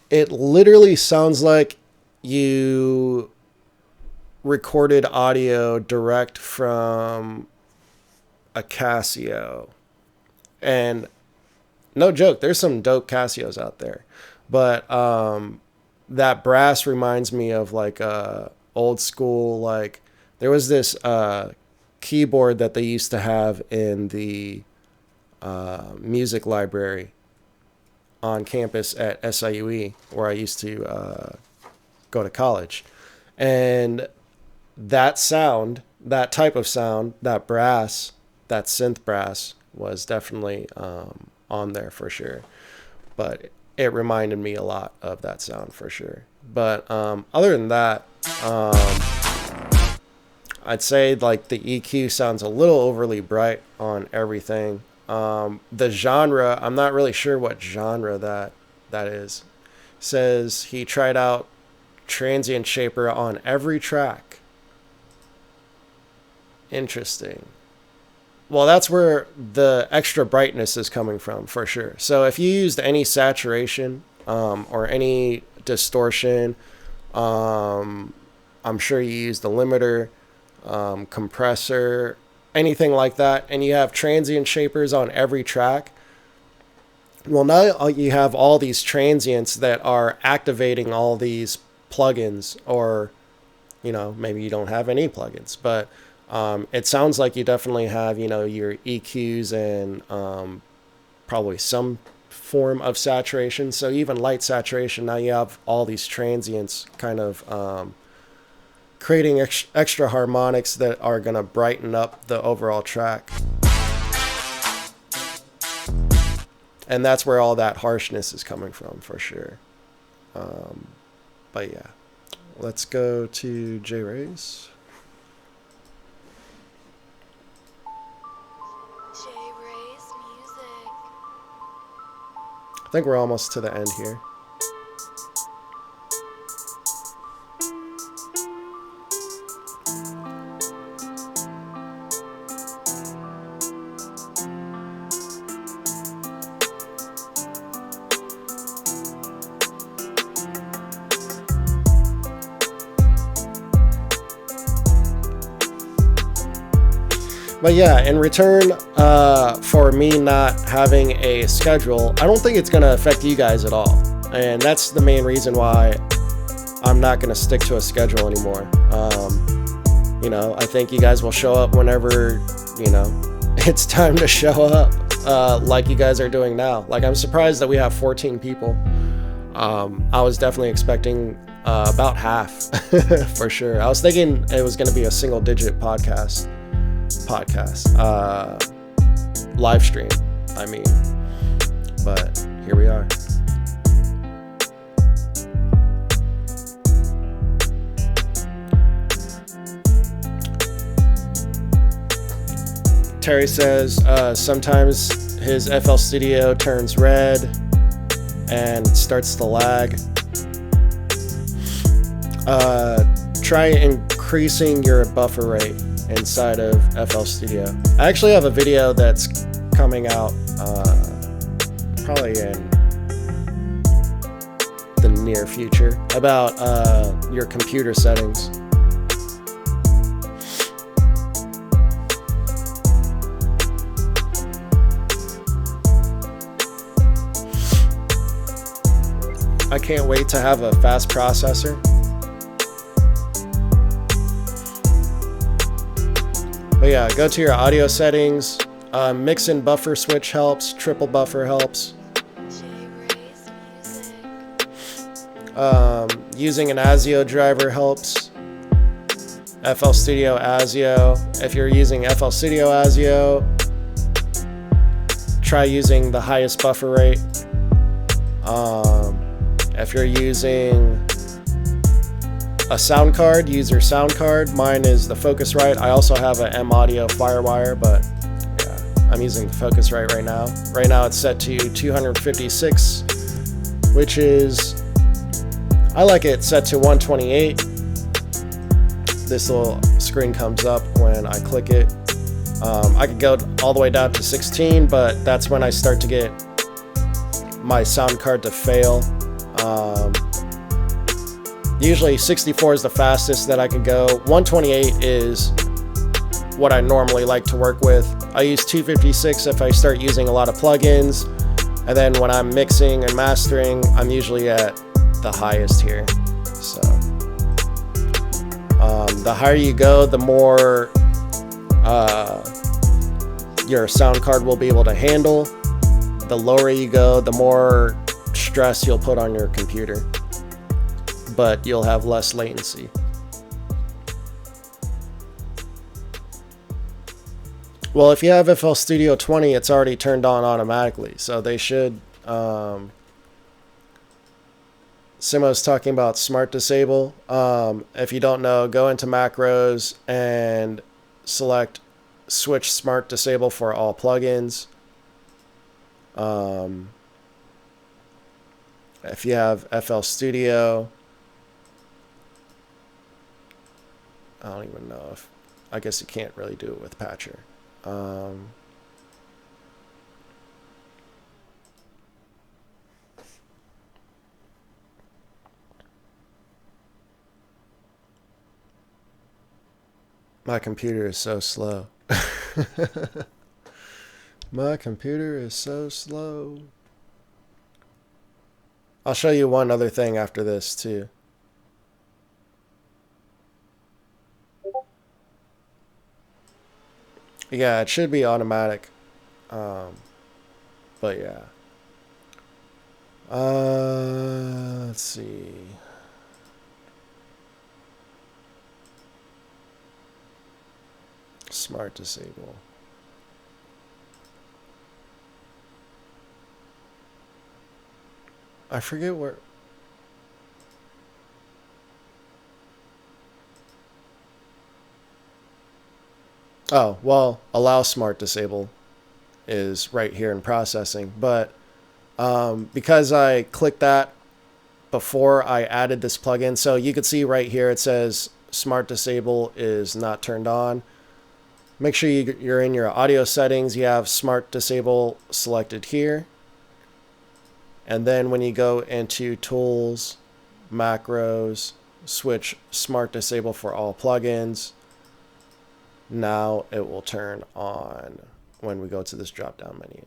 It literally sounds like you recorded audio direct from a Casio. And no joke, there's some dope Casios out there. But that brass reminds me of like old school, like there was this keyboard that they used to have in the music library on campus at SIUE, where I used to go to college. And that sound, that type of sound, that brass, that synth brass was definitely on there for sure. But it reminded me a lot of that sound for sure. But other than that, I'd say like the EQ sounds a little overly bright on everything. The genre, I'm not really sure what genre that is. Says he tried out transient shaper on every track. Interesting. Well, that's where the extra brightness is coming from for sure. So if you used any saturation or any distortion, I'm sure you used the limiter, compressor, anything like that, and you have transient shapers on every track. Well, now you have all these transients that are activating all these plugins, or, you know, maybe you don't have any plugins, but it sounds like you definitely have, you know, your EQs and probably some form of saturation. So even light saturation, now you have all these transients kind of creating extra harmonics that are going to brighten up the overall track. And that's where all that harshness is coming from for sure. But yeah, let's go to J Ray's. I think we're almost to the end here. But yeah, in return for me not having a schedule, I don't think it's going to affect you guys at all. And that's the main reason why I'm not going to stick to a schedule anymore. You know, I think you guys will show up whenever, you know, it's time to show up, like you guys are doing now. Like, I'm surprised that we have 14 people. I was definitely expecting About half, for sure. I was thinking it was going to be a single-digit live stream. I mean, but here we are. Terry says sometimes his FL Studio turns red and starts to lag. Try increasing your buffer rate inside of FL Studio. I actually have a video that's coming out probably in the near future about your computer settings. I can't wait to have a fast processor. But yeah, go to your audio settings. Mix and buffer switch helps. Triple buffer helps. Using an ASIO driver helps. FL Studio ASIO. If you're using FL Studio ASIO, try using the highest buffer rate. If you're using a sound card, use your sound card. Mine is the Focusrite. I also have an M Audio Firewire, but yeah, I'm using the Focusrite right now. Right now it's set to 256, which is, I like it set to 128. This little screen comes up when I click it. I could go all the way down to 16, but that's when I start to get my sound card to fail. Usually 64 is the fastest that I can go. 128 is what I normally like to work with. I use 256 if I start using a lot of plugins, and then when I'm mixing and mastering, I'm usually at the highest here. So the higher you go, the more your sound card will be able to handle. The lower you go, the more stress you'll put on your computer, but you'll have less latency. Well, if you have FL Studio 20, it's already turned on automatically, so they should. Simo's talking about Smart Disable. If you don't know, go into macros and select Switch Smart Disable for all plugins. If you have FL Studio, I don't even know if, I guess you can't really do it with Patcher. My computer is so slow. My computer is so slow. I'll show you one other thing after this too. Yeah, it should be automatic. But yeah. Let's see. Smart Disable. I forget where. Oh, well, allow Smart Disable is right here in processing. But because I clicked that before I added this plugin, so you can see right here it says Smart Disable is not turned on. Make sure you're in your audio settings. You have Smart Disable selected here. And then when you go into Tools, Macros, switch Smart Disable for all plugins. Now it will turn on when we go to this drop-down menu.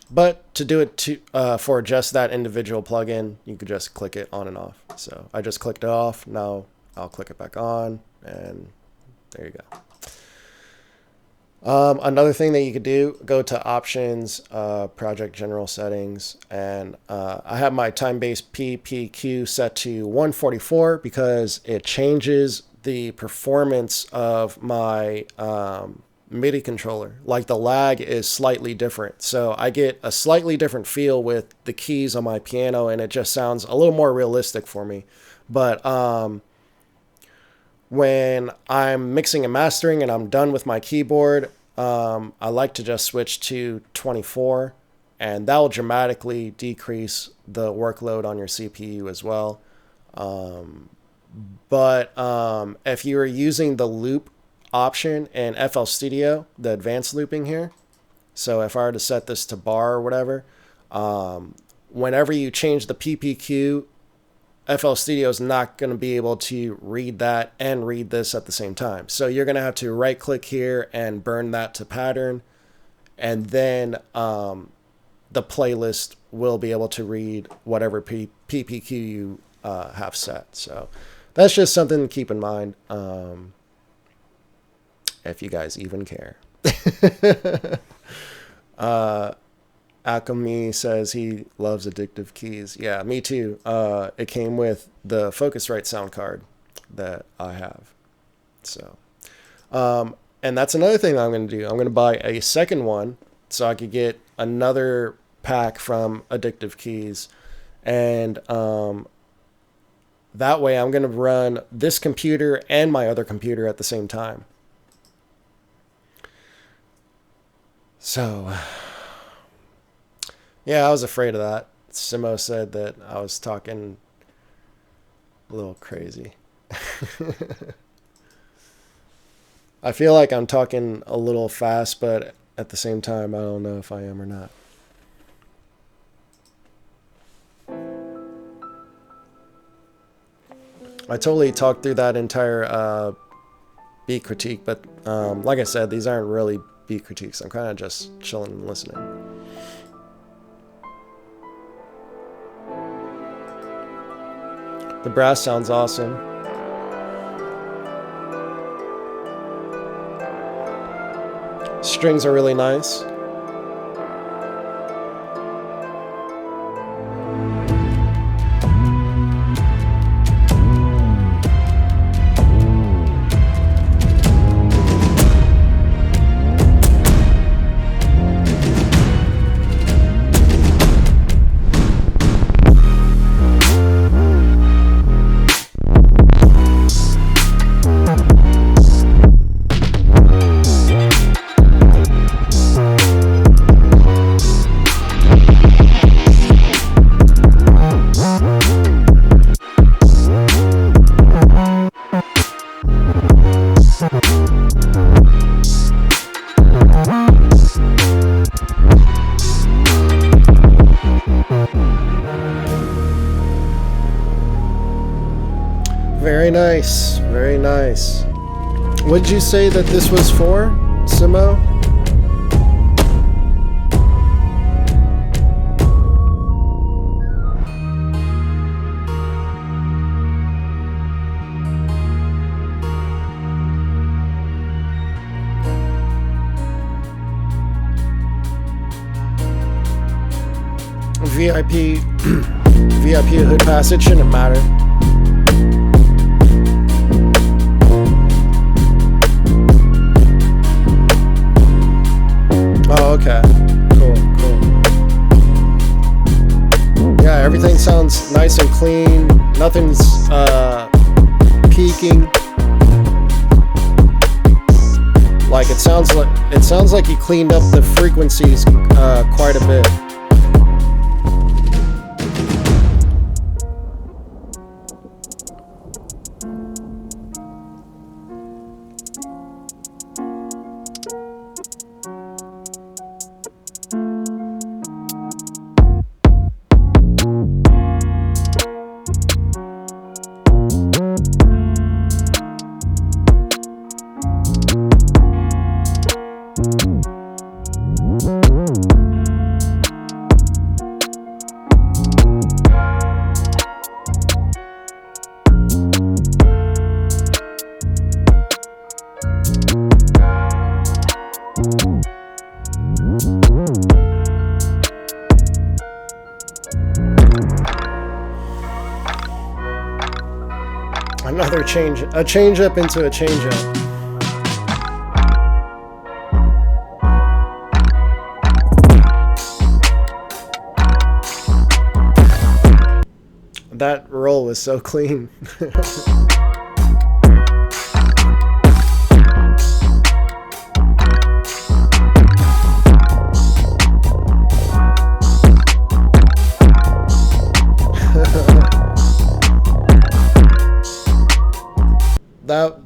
But to do it for just that individual plugin, you could just click it on and off. So I just clicked it off. Now I'll click it back on, and there you go. Another thing that you could do, go to options, project general settings, and I have my time-based PPQ set to 144 because it changes the performance of my MIDI controller. Like the lag is slightly different. So I get a slightly different feel with the keys on my piano, and it just sounds a little more realistic for me. But when I'm mixing and mastering and I'm done with my keyboard, I like to just switch to 24, and that will dramatically decrease the workload on your CPU as well. But if you're using the loop option in FL Studio, the advanced looping here, so if I were to set this to bar or whatever, whenever you change the PPQ, FL Studio is not going to be able to read that and read this at the same time. So you're going to have to right click here and burn that to pattern. And then the playlist will be able to read whatever PPQ you have set. So that's just something to keep in mind, if you guys even care. Alchemy says he loves Addictive Keys. Yeah, me too. It came with the Focusrite sound card that I have. So, and that's another thing that I'm going to do. I'm going to buy a second one so I could get another pack from Addictive Keys. And that way I'm going to run this computer and my other computer at the same time. So... yeah, I was afraid of that. Simo said that I was talking a little crazy. I feel like I'm talking a little fast, but at the same time, I don't know if I am or not. I totally talked through that entire beat critique, but like I said, these aren't really beat critiques. I'm kind of just chilling and listening. The brass sounds awesome. Strings are really nice. Very nice, very nice. What did you say that this was for, Simo? VIP hood pass, it shouldn't matter. Oh, okay. Cool. Yeah, everything sounds nice and clean. Nothing's peaking. Like it sounds like you cleaned up the frequencies quite a bit. Another a change up into a change up. That roll was so clean.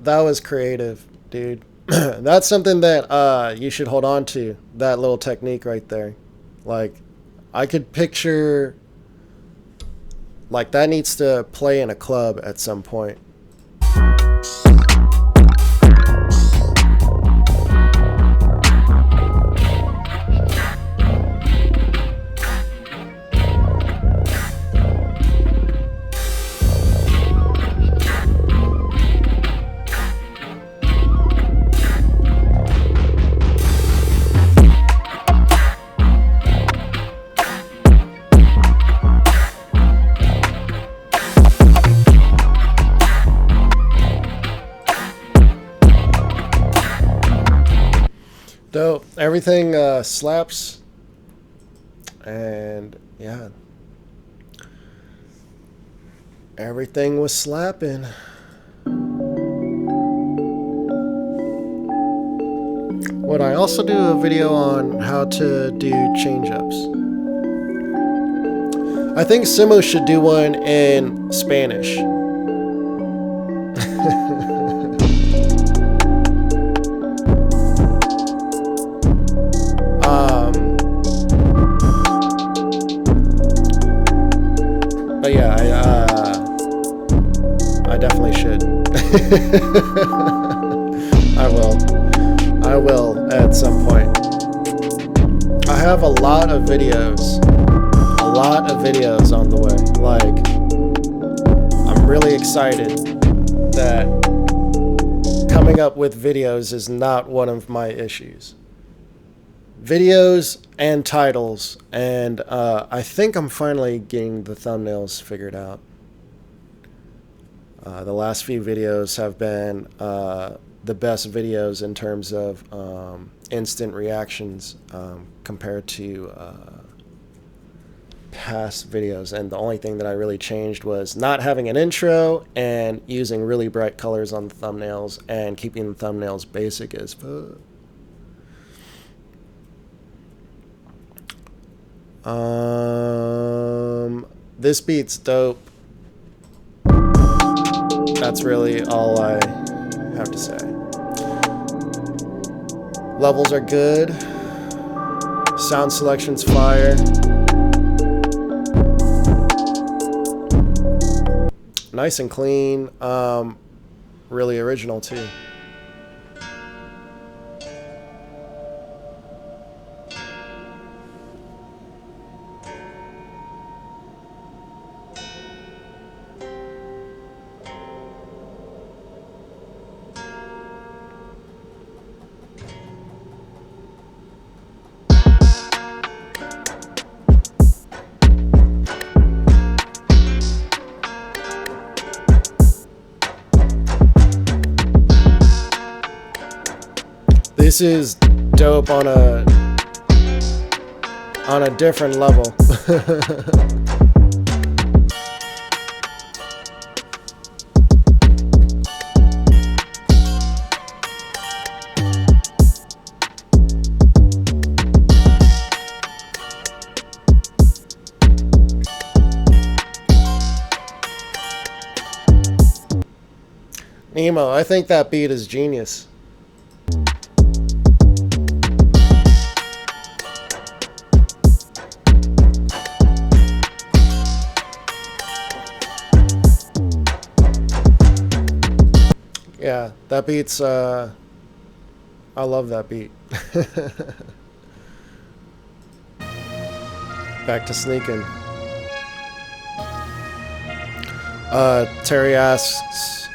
That was creative, dude. That's something that you should hold on to. That little technique right there. Like, I could picture, like, that needs to play in a club at some point. Dope. Everything slaps. And yeah. Everything was slapping. Would I also do a video on how to do change-ups? I think Simo should do one in Spanish. But yeah, I definitely should. I will at some point. I have a lot of videos on the way. Like, I'm really excited that coming up with videos is not one of my issues. Videos and titles, and I think I'm finally getting the thumbnails figured out. The last few videos have been the best videos in terms of instant reactions compared to past videos, and the only thing that I really changed was not having an intro and using really bright colors on the thumbnails and keeping the thumbnails basic as fuck. This beat's dope. That's really all I have to say. Levels are good. Sound selection's fire. Nice and clean. Really original too. This is dope on a different level. Nemo, I think that beat is genius. Yeah, that beat's, I love that beat. Back to sneaking. Terry asks,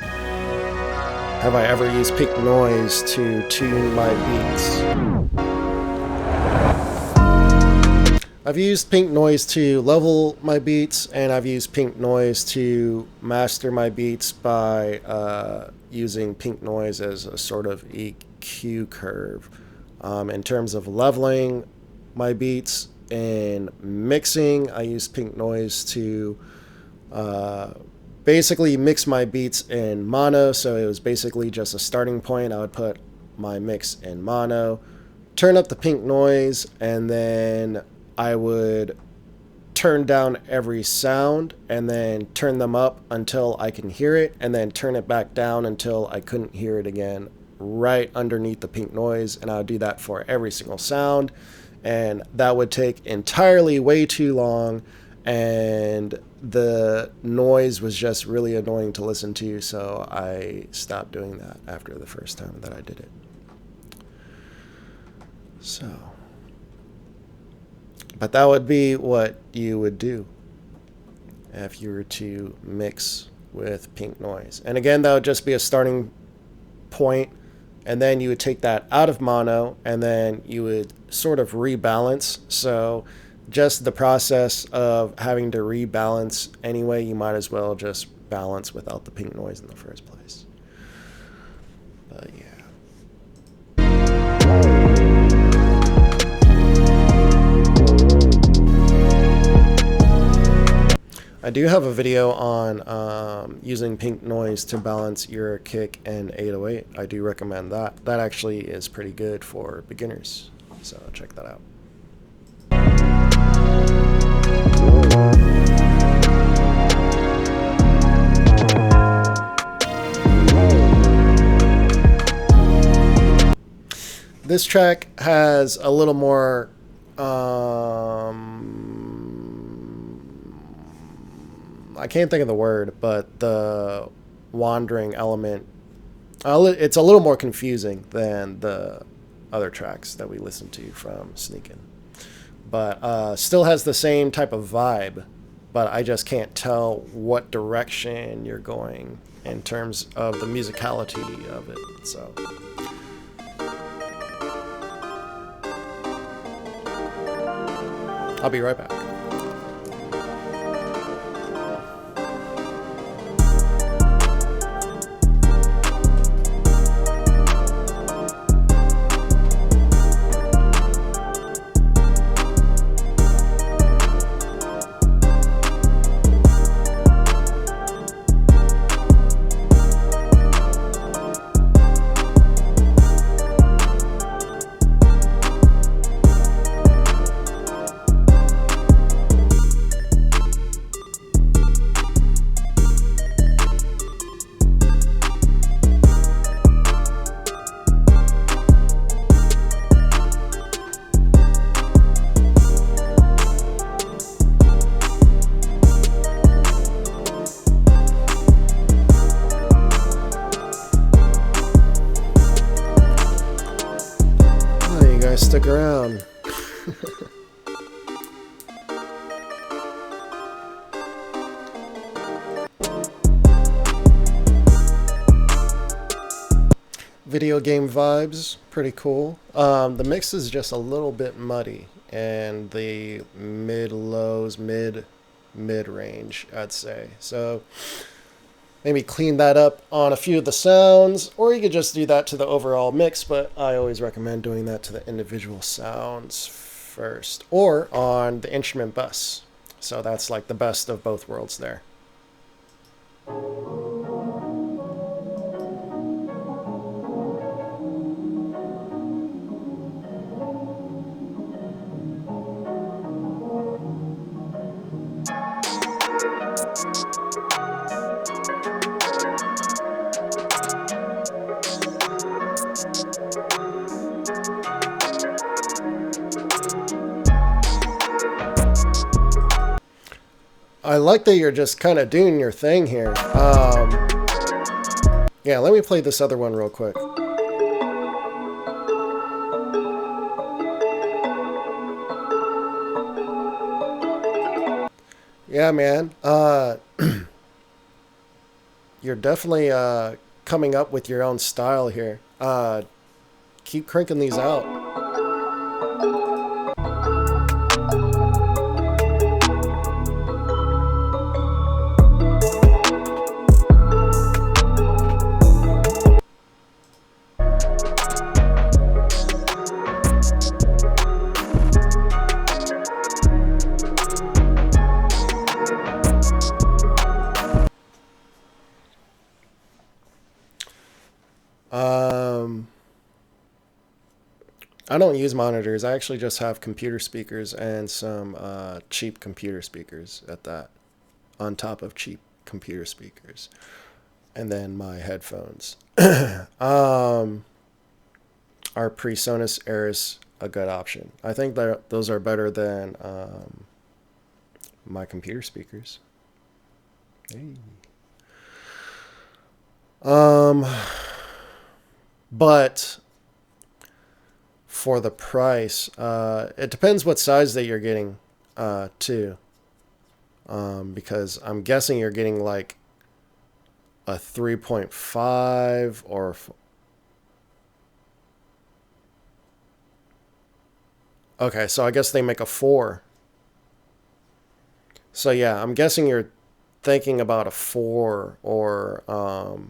have I ever used peak noise to tune my beats? I've used pink noise to level my beats, and I've used pink noise to master my beats by using pink noise as a sort of EQ curve. In terms of leveling my beats and mixing, I use pink noise to basically mix my beats in mono, so it was basically just a starting point. I would put my mix in mono, turn up the pink noise, and then I would turn down every sound and then turn them up until I can hear it, and then turn it back down until I couldn't hear it again, right underneath the pink noise. And I would do that for every single sound, and that would take entirely way too long, and the noise was just really annoying to listen to, so I stopped doing that after the first time that I did it. So, but that would be what you would do if you were to mix with pink noise. And again, that would just be a starting point, and then you would take that out of mono, and then you would sort of rebalance. So just the process of having to rebalance anyway, you might as well just balance without the pink noise in the first place. But yeah. I do have a video on using pink noise to balance your kick and 808. I do recommend that. That actually is pretty good for beginners, so check that out. This track has a little more I can't think of the word, but the wandering element, it's a little more confusing than the other tracks that we listened to from Sneakin'. But still has the same type of vibe, but I just can't tell what direction you're going in terms of the musicality of it. So I'll be right back. Stick around. Video game vibes, pretty cool. The mix is just a little bit muddy, and the mid-lows, mid-range, I'd say. So maybe clean that up on a few of the sounds, or you could just do that to the overall mix, but I always recommend doing that to the individual sounds first, or on the instrument bus. So that's like the best of both worlds there. I like that you're just kind of doing your thing here. Yeah, let me play this other one real quick. Yeah, man. You're definitely coming up with your own style here. Keep cranking these out. I don't use monitors. I actually just have computer speakers and some cheap computer speakers at that, on top of cheap computer speakers, and then my headphones. Are PreSonus Aris a good option? I think that those are better than my computer speakers. Hey. But for the price, it depends what size that you're getting, too. Because I'm guessing you're getting like a 3.5 or okay, so I guess they make a 4. So yeah, I'm guessing you're thinking about a 4 or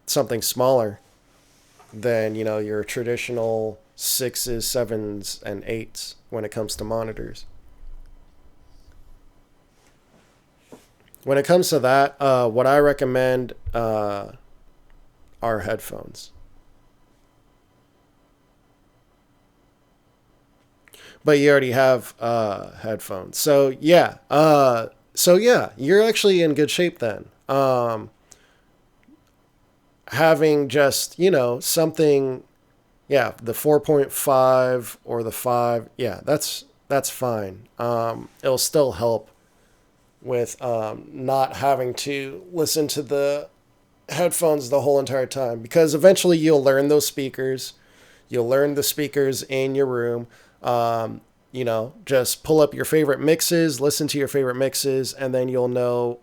something smaller than, your traditional 6s, 7s, and 8s when it comes to monitors. When it comes to that, what I recommend are headphones. But you already have headphones. So yeah. You're actually in good shape then. Having just, something, the 4.5 or the 5, that's fine. It'll still help with not having to listen to the headphones the whole entire time, because eventually you'll learn those speakers. You'll learn the speakers in your room. Just pull up your favorite mixes, listen to your favorite mixes, and then you'll know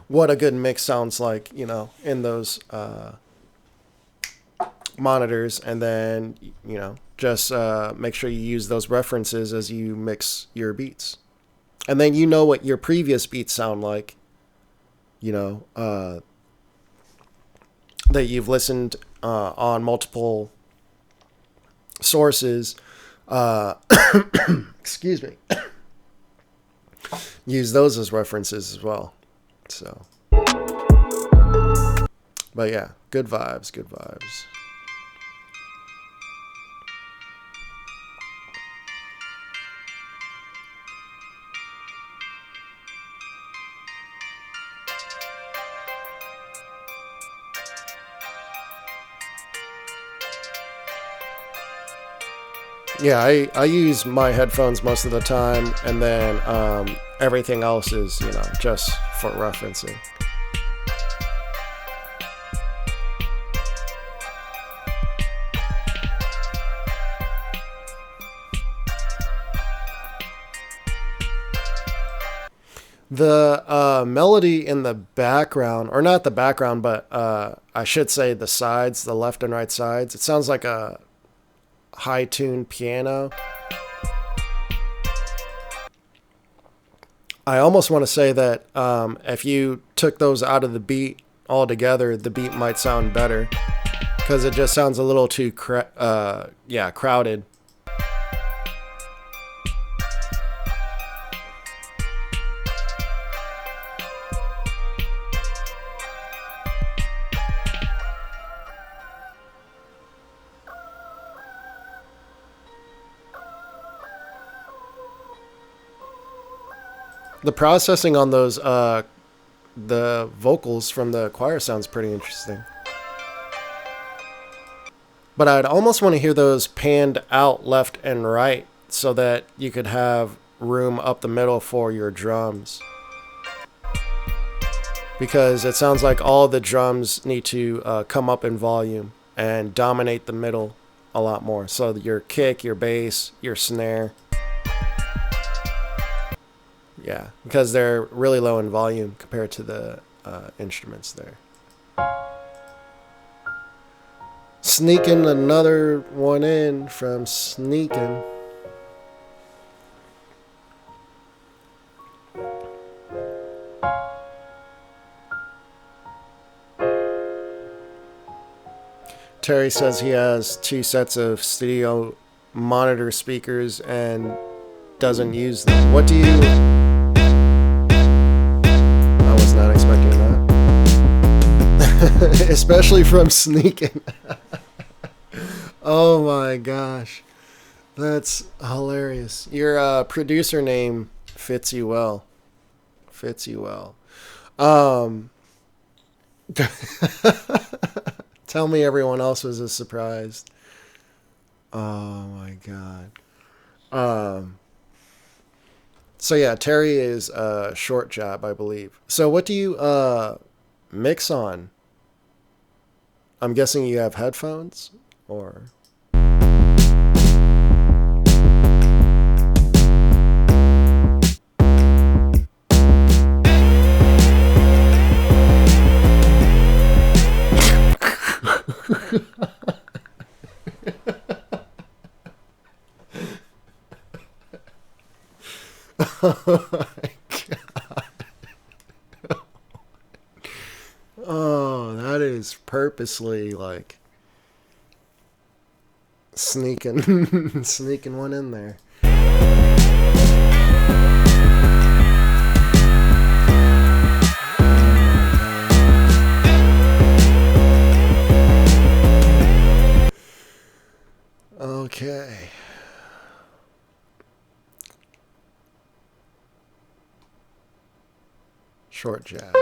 what a good mix sounds like, in those monitors. And then, just make sure you use those references as you mix your beats. And then you know what your previous beats sound like, that you've listened on multiple sources. Excuse me. Use those as references as well. So, but yeah, good vibes. Yeah, I use my headphones most of the time, and then everything else is, just for referencing. The melody in the background, or not the background, but I should say the sides, the left and right sides, it sounds like a high-tuned piano. I almost want to say that if you took those out of the beat altogether, the beat might sound better, because it just sounds a little too crowded. The processing on those, the vocals from the choir sounds pretty interesting. But I'd almost want to hear those panned out left and right so that you could have room up the middle for your drums. Because it sounds like all the drums need to come up in volume and dominate the middle a lot more. So your kick, your bass, your snare. Yeah, because they're really low in volume compared to the instruments there. Sneaking another one in from Sneaking. Terry says he has 2 sets of studio monitor speakers and doesn't use them. What do you... I was not expecting that. Especially from Sneaking. Oh my gosh. That's hilarious. Your producer name fits you well. Fits you well. Um, Tell me everyone else was as surprised. Oh my god. Um, so yeah, Terry is short job, I believe. So what do you mix on? I'm guessing you have headphones or oh, that is purposely like sneaking sneaking one in there. Okay. Short jab.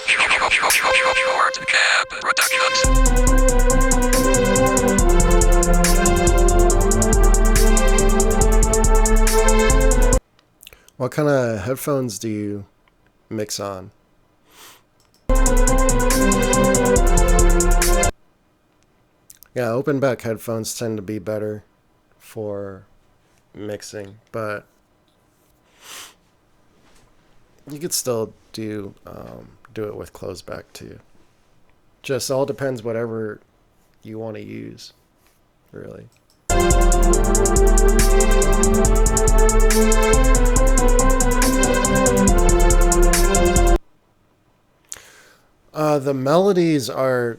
Short jab productions. What kind of headphones do you mix on? Yeah, open back headphones tend to be better for mixing, but you could still do it with closed back too. Just all depends whatever you want to use, really. The melodies are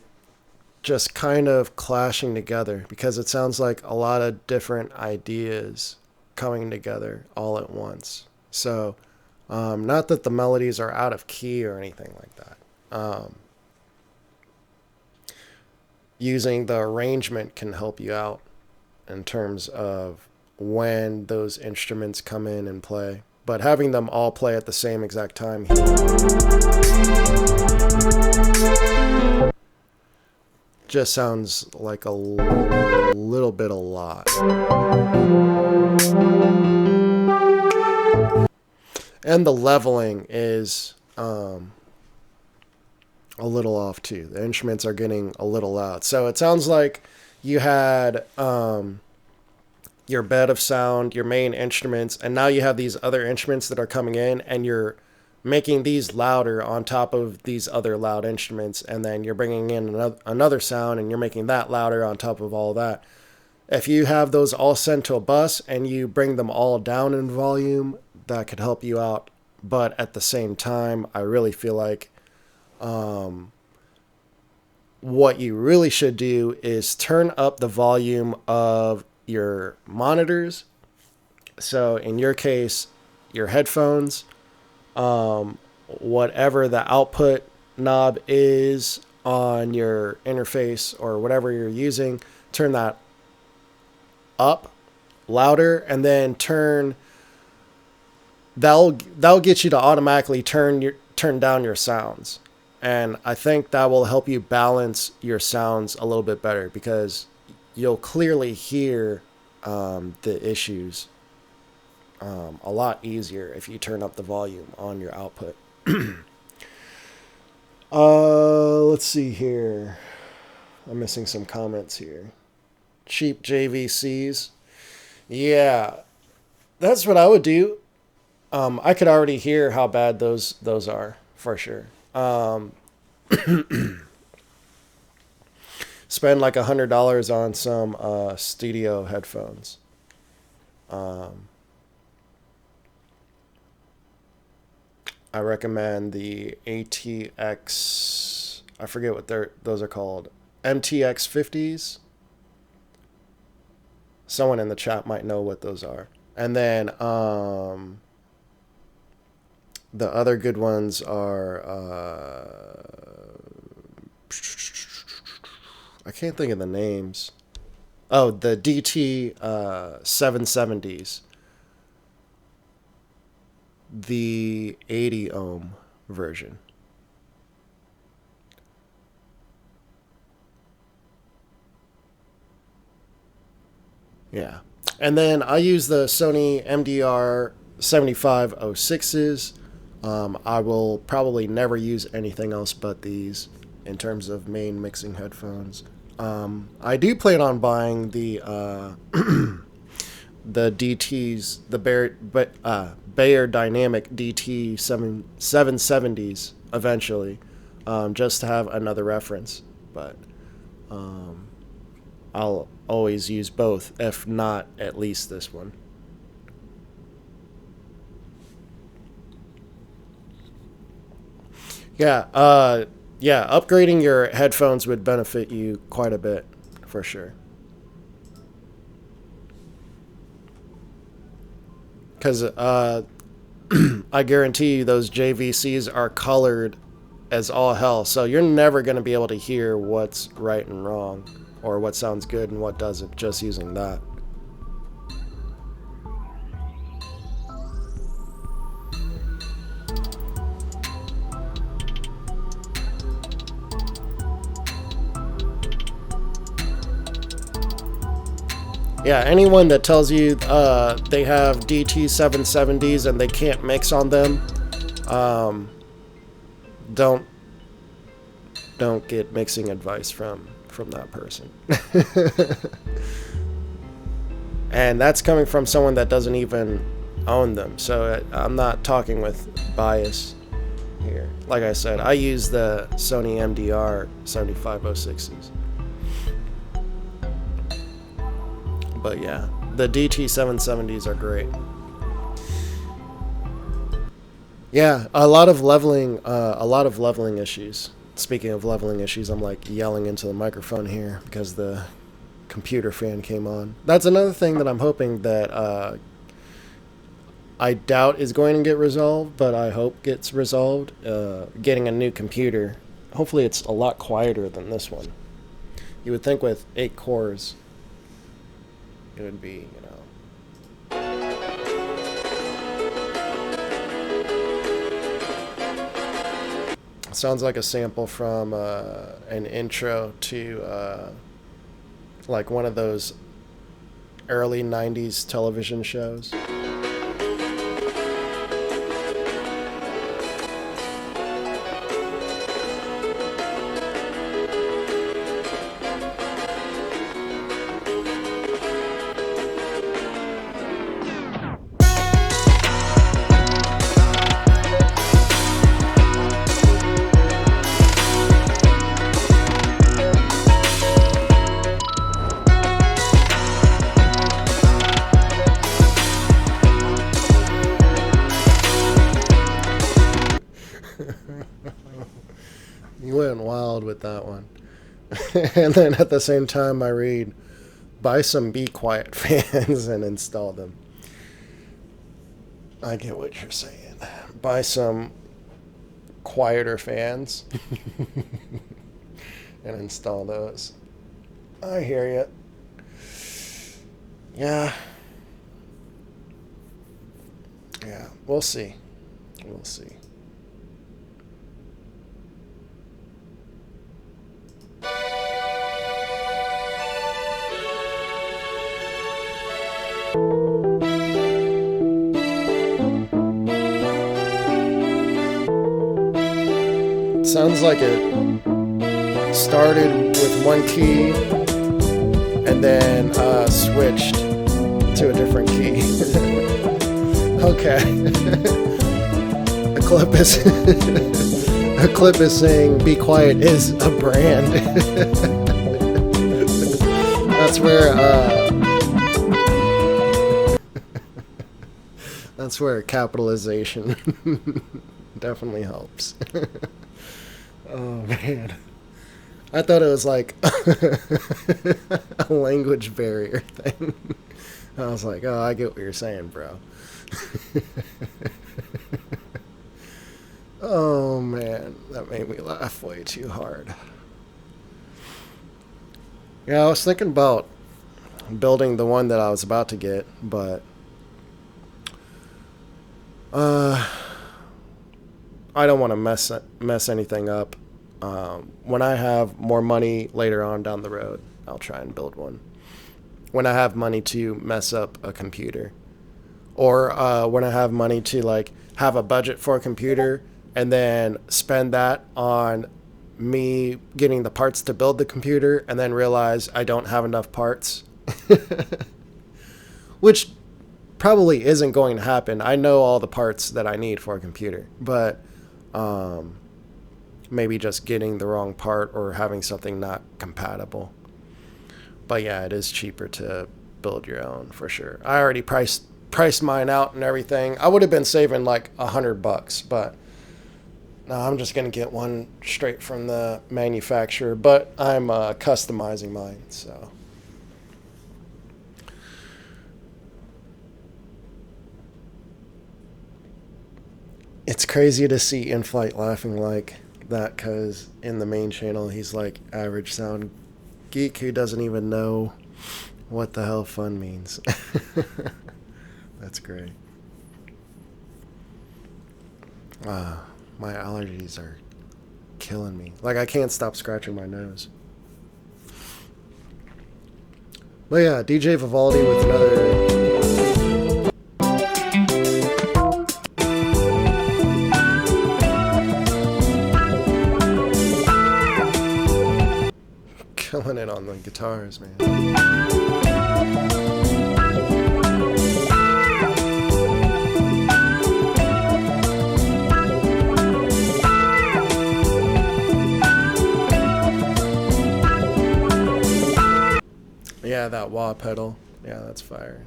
just kind of clashing together because it sounds like a lot of different ideas coming together all at once. So, not that the melodies are out of key or anything like that. Using the arrangement can help you out in terms of when those instruments come in and play. But having them all play at the same exact time just sounds like a little bit a lot. And the leveling is a little off too. The instruments are getting a little loud. So it sounds like you had your bed of sound, your main instruments, and now you have these other instruments that are coming in, and you're making these louder on top of these other loud instruments, and then you're bringing in another sound, and you're making that louder on top of all that. If you have those all sent to a bus and you bring them all down in volume, that could help you out. But at the same time, I really feel like what you really should do is turn up the volume of your monitors. So in your case, your headphones, whatever the output knob is on your interface or whatever you're using, turn that up louder, and then that'll get you to automatically turn down your sounds. And I think that will help you balance your sounds a little bit better because you'll clearly hear the issues a lot easier if you turn up the volume on your output. Let's see here. I'm missing some comments here. Cheap JVCs. Yeah, that's what I would do. I could already hear how bad those are for sure. Spend like $100 on some studio headphones. I recommend the ATX. I forget what those are called. MTX 50s. Someone in the chat might know what those are. And then the other good ones are I can't think of the names. Oh, the DT 770s. The 80 ohm version. Yeah. And then I use the Sony MDR 7506s. I will probably never use anything else but these in terms of main mixing headphones. I do plan on buying the DTs, the Bayer Dynamic DT 770s eventually, just to have another reference. But I'll always use both, if not at least this one. Yeah, upgrading your headphones would benefit you quite a bit, for sure. Because I guarantee you those JVCs are colored as all hell, so you're never going to be able to hear what's right and wrong, or what sounds good and what doesn't, just using that. Yeah, anyone that tells you they have DT 770s and they can't mix on them, don't get mixing advice from that person. And that's coming from someone that doesn't even own them. So I'm not talking with bias here. Like I said, I use the Sony MDR 7506s. But yeah, the DT 770s are great. Yeah, a lot of leveling issues. Speaking of leveling issues, I'm like yelling into the microphone here because the computer fan came on. That's another thing that I'm hoping that I doubt is going to get resolved, but I hope gets resolved. Getting a new computer. Hopefully it's a lot quieter than this one. You would think with 8 cores, it would be, sounds like a sample from an intro to like one of those early 90s television shows. You went wild with that one. And then at the same time I read, buy some Be Quiet fans and install them. I get what you're saying. Buy some quieter fans and install those. I hear you. Yeah. Yeah, we'll see. We'll see. Sounds like it started with one key and then switched to a different key. Okay. A clip is saying Be Quiet is a brand. That's where capitalization definitely helps. Oh man. I thought it was like a language barrier thing. I was like, oh, I get what you're saying, bro. Oh man, that made me laugh way too hard. Yeah, I was thinking about building the one that I was about to get, but uh, I don't want to mess anything up. When I have more money later on down the road, I'll try and build one. When I have money to mess up a computer, or when I have money to like have a budget for a computer and then spend that on me getting the parts to build the computer and then realize I don't have enough parts, which probably isn't going to happen. I know all the parts that I need for a computer, but maybe just getting the wrong part or having something not compatible. But yeah, it is cheaper to build your own for sure. I already priced mine out and everything. I would have been saving like $100, but no, I'm just gonna get one straight from the manufacturer. But I'm customizing mine, so. It's crazy to see Inflight laughing like that, because in the main channel he's like average sound geek who doesn't even know what the hell fun means. That's great. My allergies are killing me. Like, I can't stop scratching my nose. But yeah, DJ Vivaldi with another... Killing it on the guitars, man. Yeah, that wah pedal. Yeah, that's fire.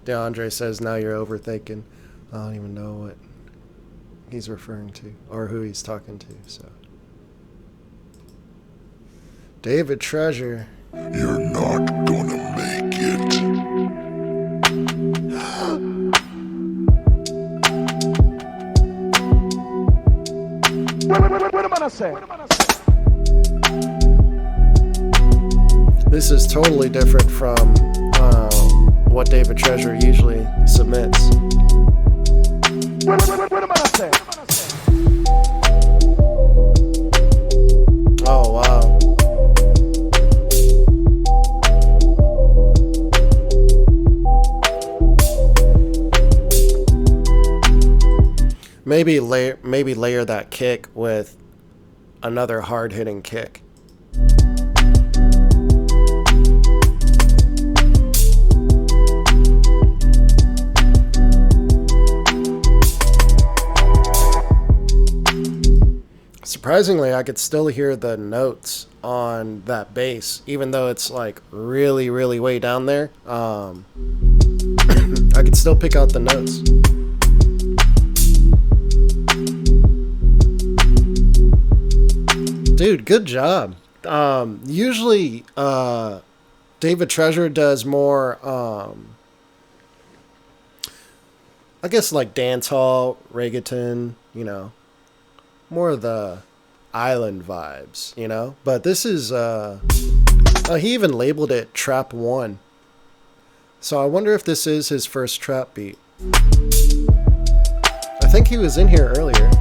DeAndre says, now you're overthinking. I don't even know what he's referring to or who he's talking to, so. David Treasure. You're not gonna make it. What am I saying? This is totally different from what David Treasure usually submits. What am I saying? Oh, wow. Maybe layer that kick with another hard-hitting kick. Surprisingly, I could still hear the notes on that bass, even though it's like really, really way down there. I could still pick out the notes. Dude, good job. Usually, David Treasure does more, I guess like dancehall, reggaeton, you know, more of the island vibes, you know? But this is, he even labeled it Trap 1. So I wonder if this is his first trap beat. I think he was in here earlier.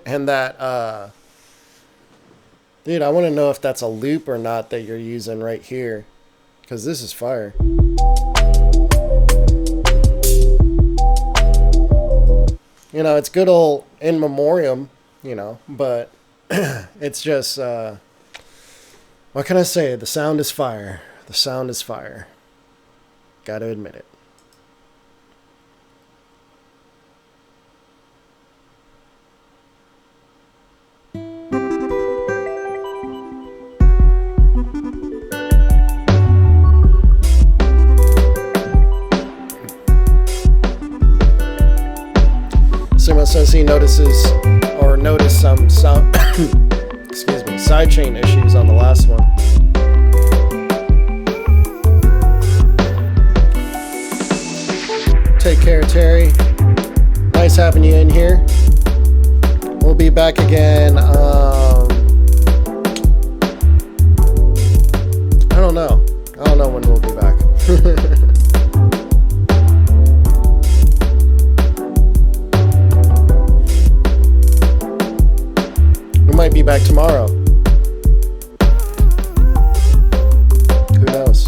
And that, dude, I want to know if that's a loop or not that you're using right here, because this is fire. You know, it's good old in memoriam, you know, but it's just, what can I say? The sound is fire. The sound is fire. Gotta admit it. says he noticed some excuse me, sidechain issues on the last one. Take care, Terry. Nice having you in here. We'll be back again. I don't know. I don't know when we'll be back. We might be back tomorrow. Who knows?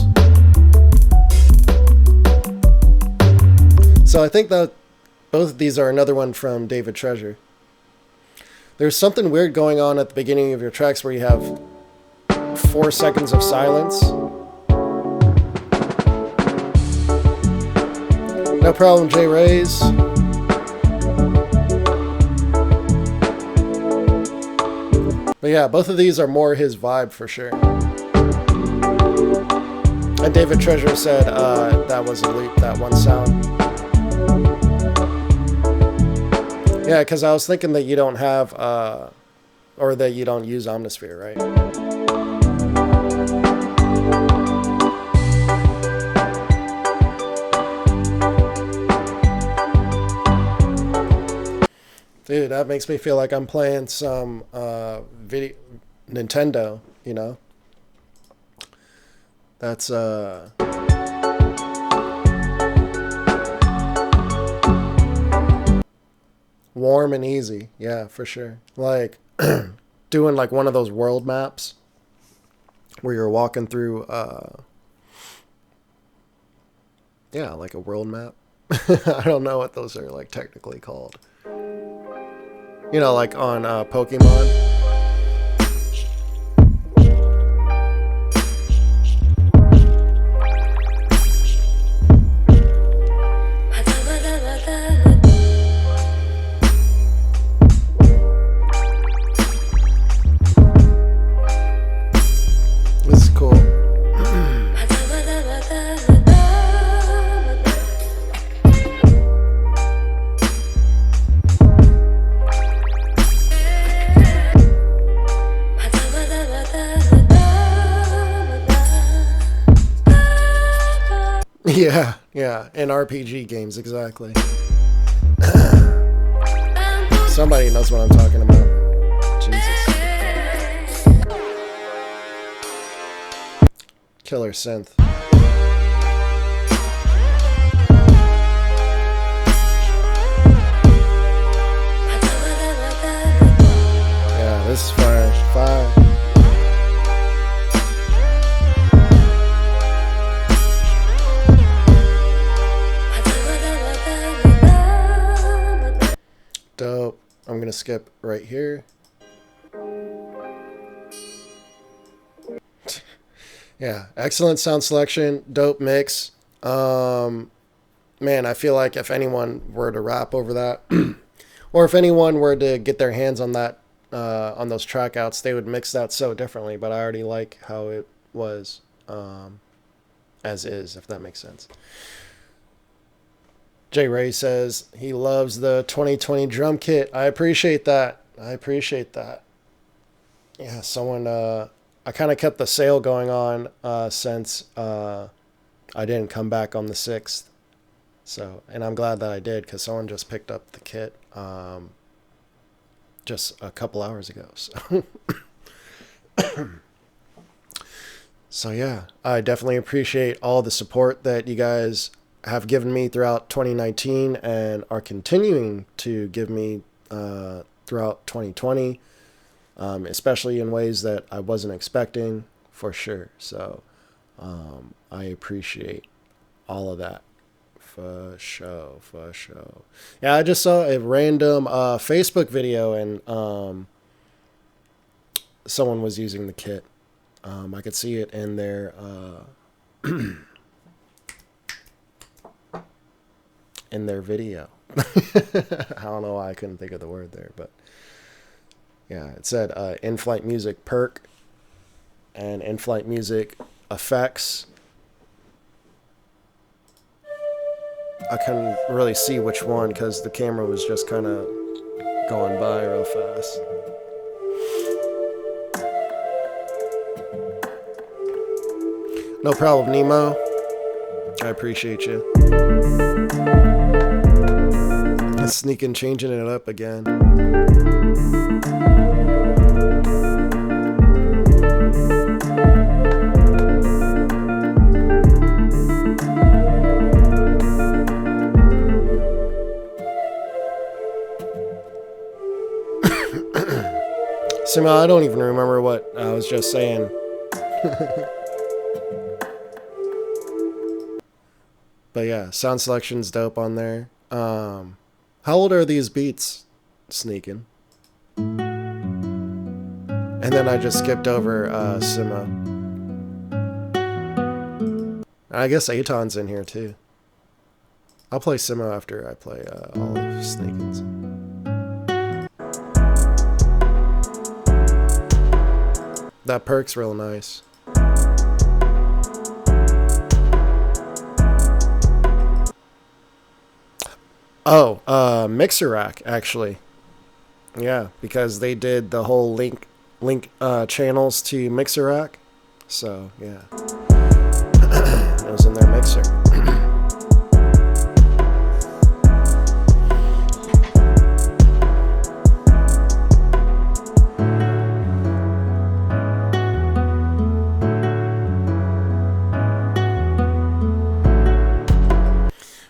So I think that both of these are another one from David Treasure. There's something weird going on at the beginning of your tracks where you have 4 seconds of silence. No problem, J Rays. But yeah, both of these are more his vibe for sure. And David Treasure said that was a loop, that one sound. Yeah, because I was thinking that you don't have, or that you don't use Omnisphere, right? Dude, that makes me feel like I'm playing some video Nintendo, you know? That's warm and easy. Yeah, for sure. Like doing like one of those world maps where you're walking through yeah, like a world map. I don't know what those are like technically called. You know, like on Pokemon. This is cool. Yeah, yeah, in RPG games, exactly. Somebody knows what I'm talking about. Jesus. Killer synth. Yeah, this is fire. Fire. Dope. I'm gonna skip right here. Yeah, excellent sound selection, dope mix. Man, I feel like if anyone were to rap over that, or if anyone were to get their hands on that, on those track outs, they would mix that so differently. But I already like how it was, as is, if that makes sense. J Ray says he loves the 2020 drum kit. I appreciate that. I appreciate that. Yeah, someone, I kind of kept the sale going on since I didn't come back on the 6th. So, and I'm glad that I did because someone just picked up the kit just a couple hours ago. So, so yeah, I definitely appreciate all the support that you guys have given me throughout 2019 and are continuing to give me throughout 2020, especially in ways that I wasn't expecting, for sure. So I appreciate all of that, for sure, for sure. Yeah, I just saw a random Facebook video and someone was using the kit. I could see it in their in their video. I don't know why I couldn't think of the word there, but yeah, it said Inflightmuzik perk and Inflightmuzik effects. I couldn't really see which one because the camera was just kind of going by real fast. No problem, Nemo. I appreciate you. Sneaking, changing it up again. Sima, I don't even remember what I was just saying. But yeah, sound selection's dope on there. How old are these beats, Sneaking? And then I just skipped over Simo. I guess Aton's in here too. I'll play Simo after I play all of Sneakin's. That perk's real nice. Oh, Mixer Rack, actually. Yeah, because they did the whole link channels to Mixer Rack. So, yeah. It was in their mixer.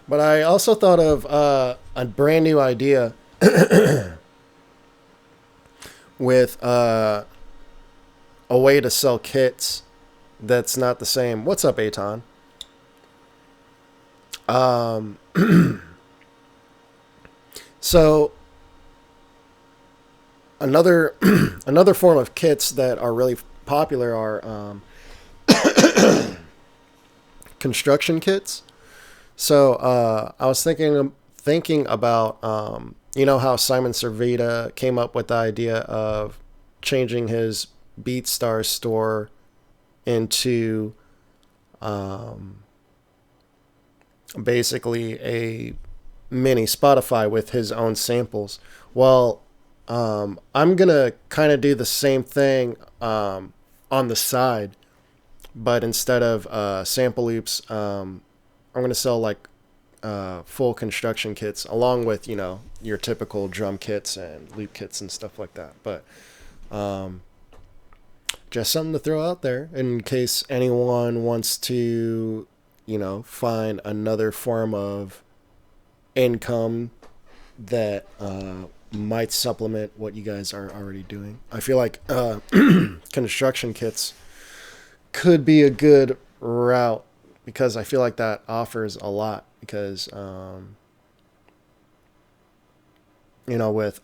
But I also thought of a brand new idea with a way to sell kits that's not the same. What's up, Aton? So another another form of kits that are really popular are construction kits. So I was thinking about you know how Simon Cerveda came up with the idea of changing his BeatStars store into basically a mini Spotify with his own samples. Well, I'm gonna kind of do the same thing on the side, but instead of sample loops, I'm going to sell like full construction kits along with, you know, your typical drum kits and loop kits and stuff like that. But just something to throw out there in case anyone wants to, you know, find another form of income that might supplement what you guys are already doing. I feel like construction kits could be a good route, because I feel like that offers a lot. Because, you know, with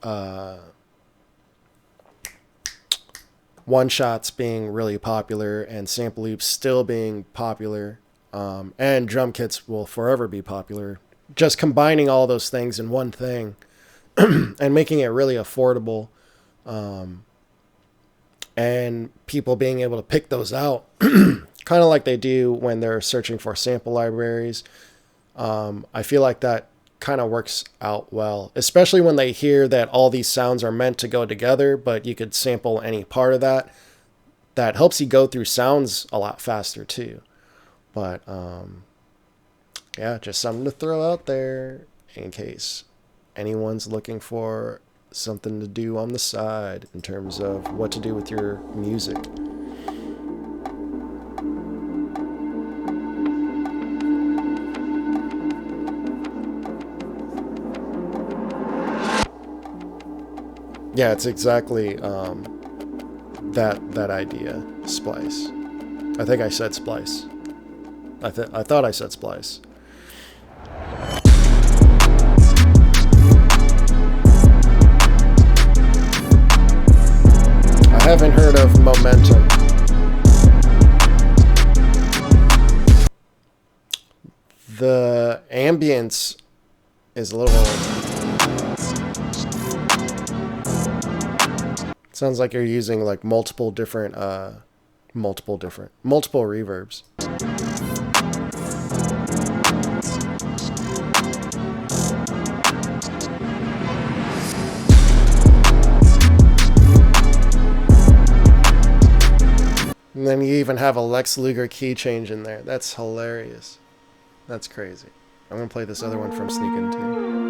one-shots being really popular and sample loops still being popular, and drum kits will forever be popular, just combining all those things in one thing and making it really affordable, and people being able to pick those out kind of like they do when they're searching for sample libraries. I feel like that kind of works out well, especially when they hear that all these sounds are meant to go together, but you could sample any part of that. That helps you go through sounds a lot faster too. But yeah, just something to throw out there in case anyone's looking for something to do on the side in terms of what to do with your music. Yeah, it's exactly that idea. Splice. I think I said splice. I thought I said splice. I haven't heard of Momentum. The ambience is a little... Sounds like you're using like multiple reverbs. And then you even have a Lex Luger key change in there. That's hilarious. That's crazy. I'm going to play this other one from Sneak Into.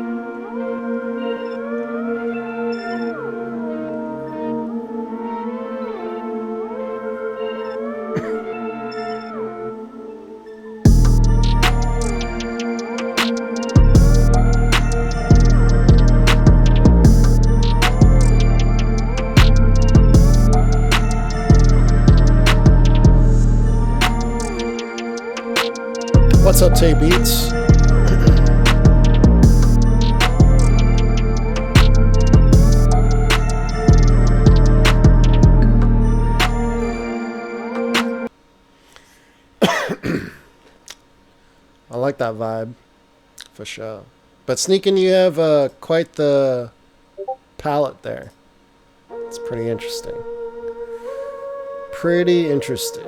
What's up, Tay Beats? I like that vibe, for sure. But Sneakin', you have quite the palette there. It's pretty interesting. Pretty interesting.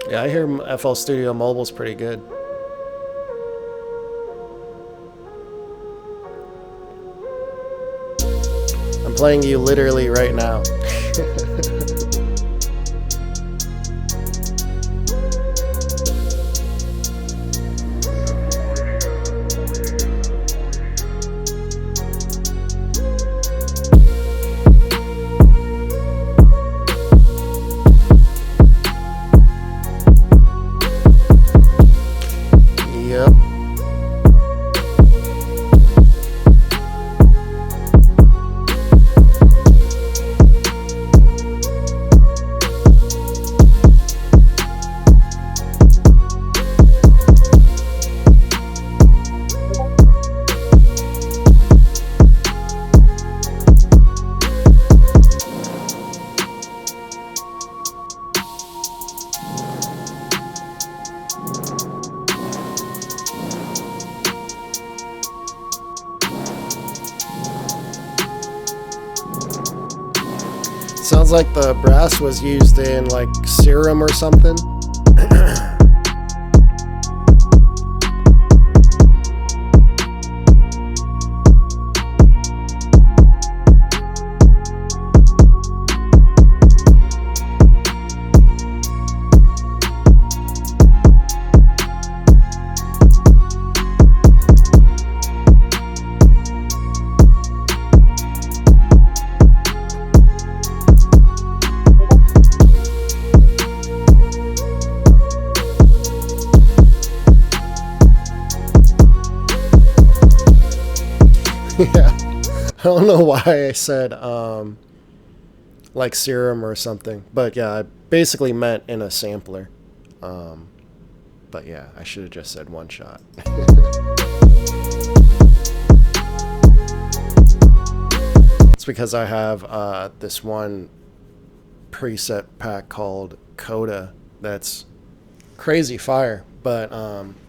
Yeah, I hear FL Studio Mobile's pretty good. I'm playing you literally right now. Yep. Sounds like the brass was used in like Serum or something. Yeah, I don't know why I said like Serum or something, but yeah, I basically meant in a sampler. But yeah, I should have just said one shot. It's because I have this one preset pack called Coda that's crazy fire, but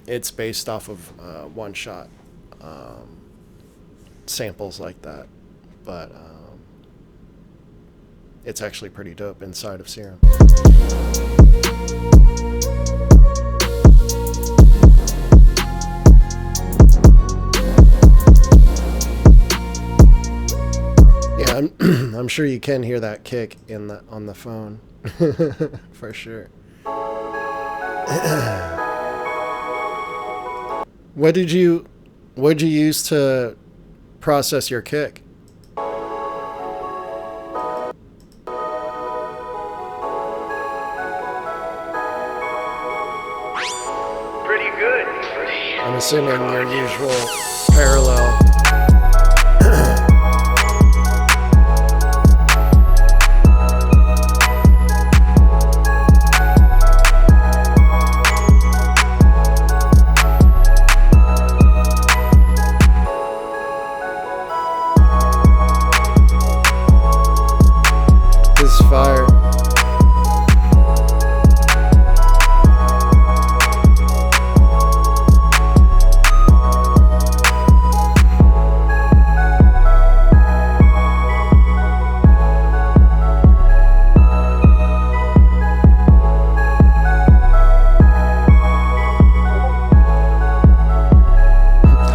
it's based off of one shot. Samples like that, but it's actually pretty dope inside of Serum. Yeah, I'm sure you can hear that kick in the on the phone for sure. What'd you use to process your kick? Pretty good. I'm assuming your usual parallel. Fire.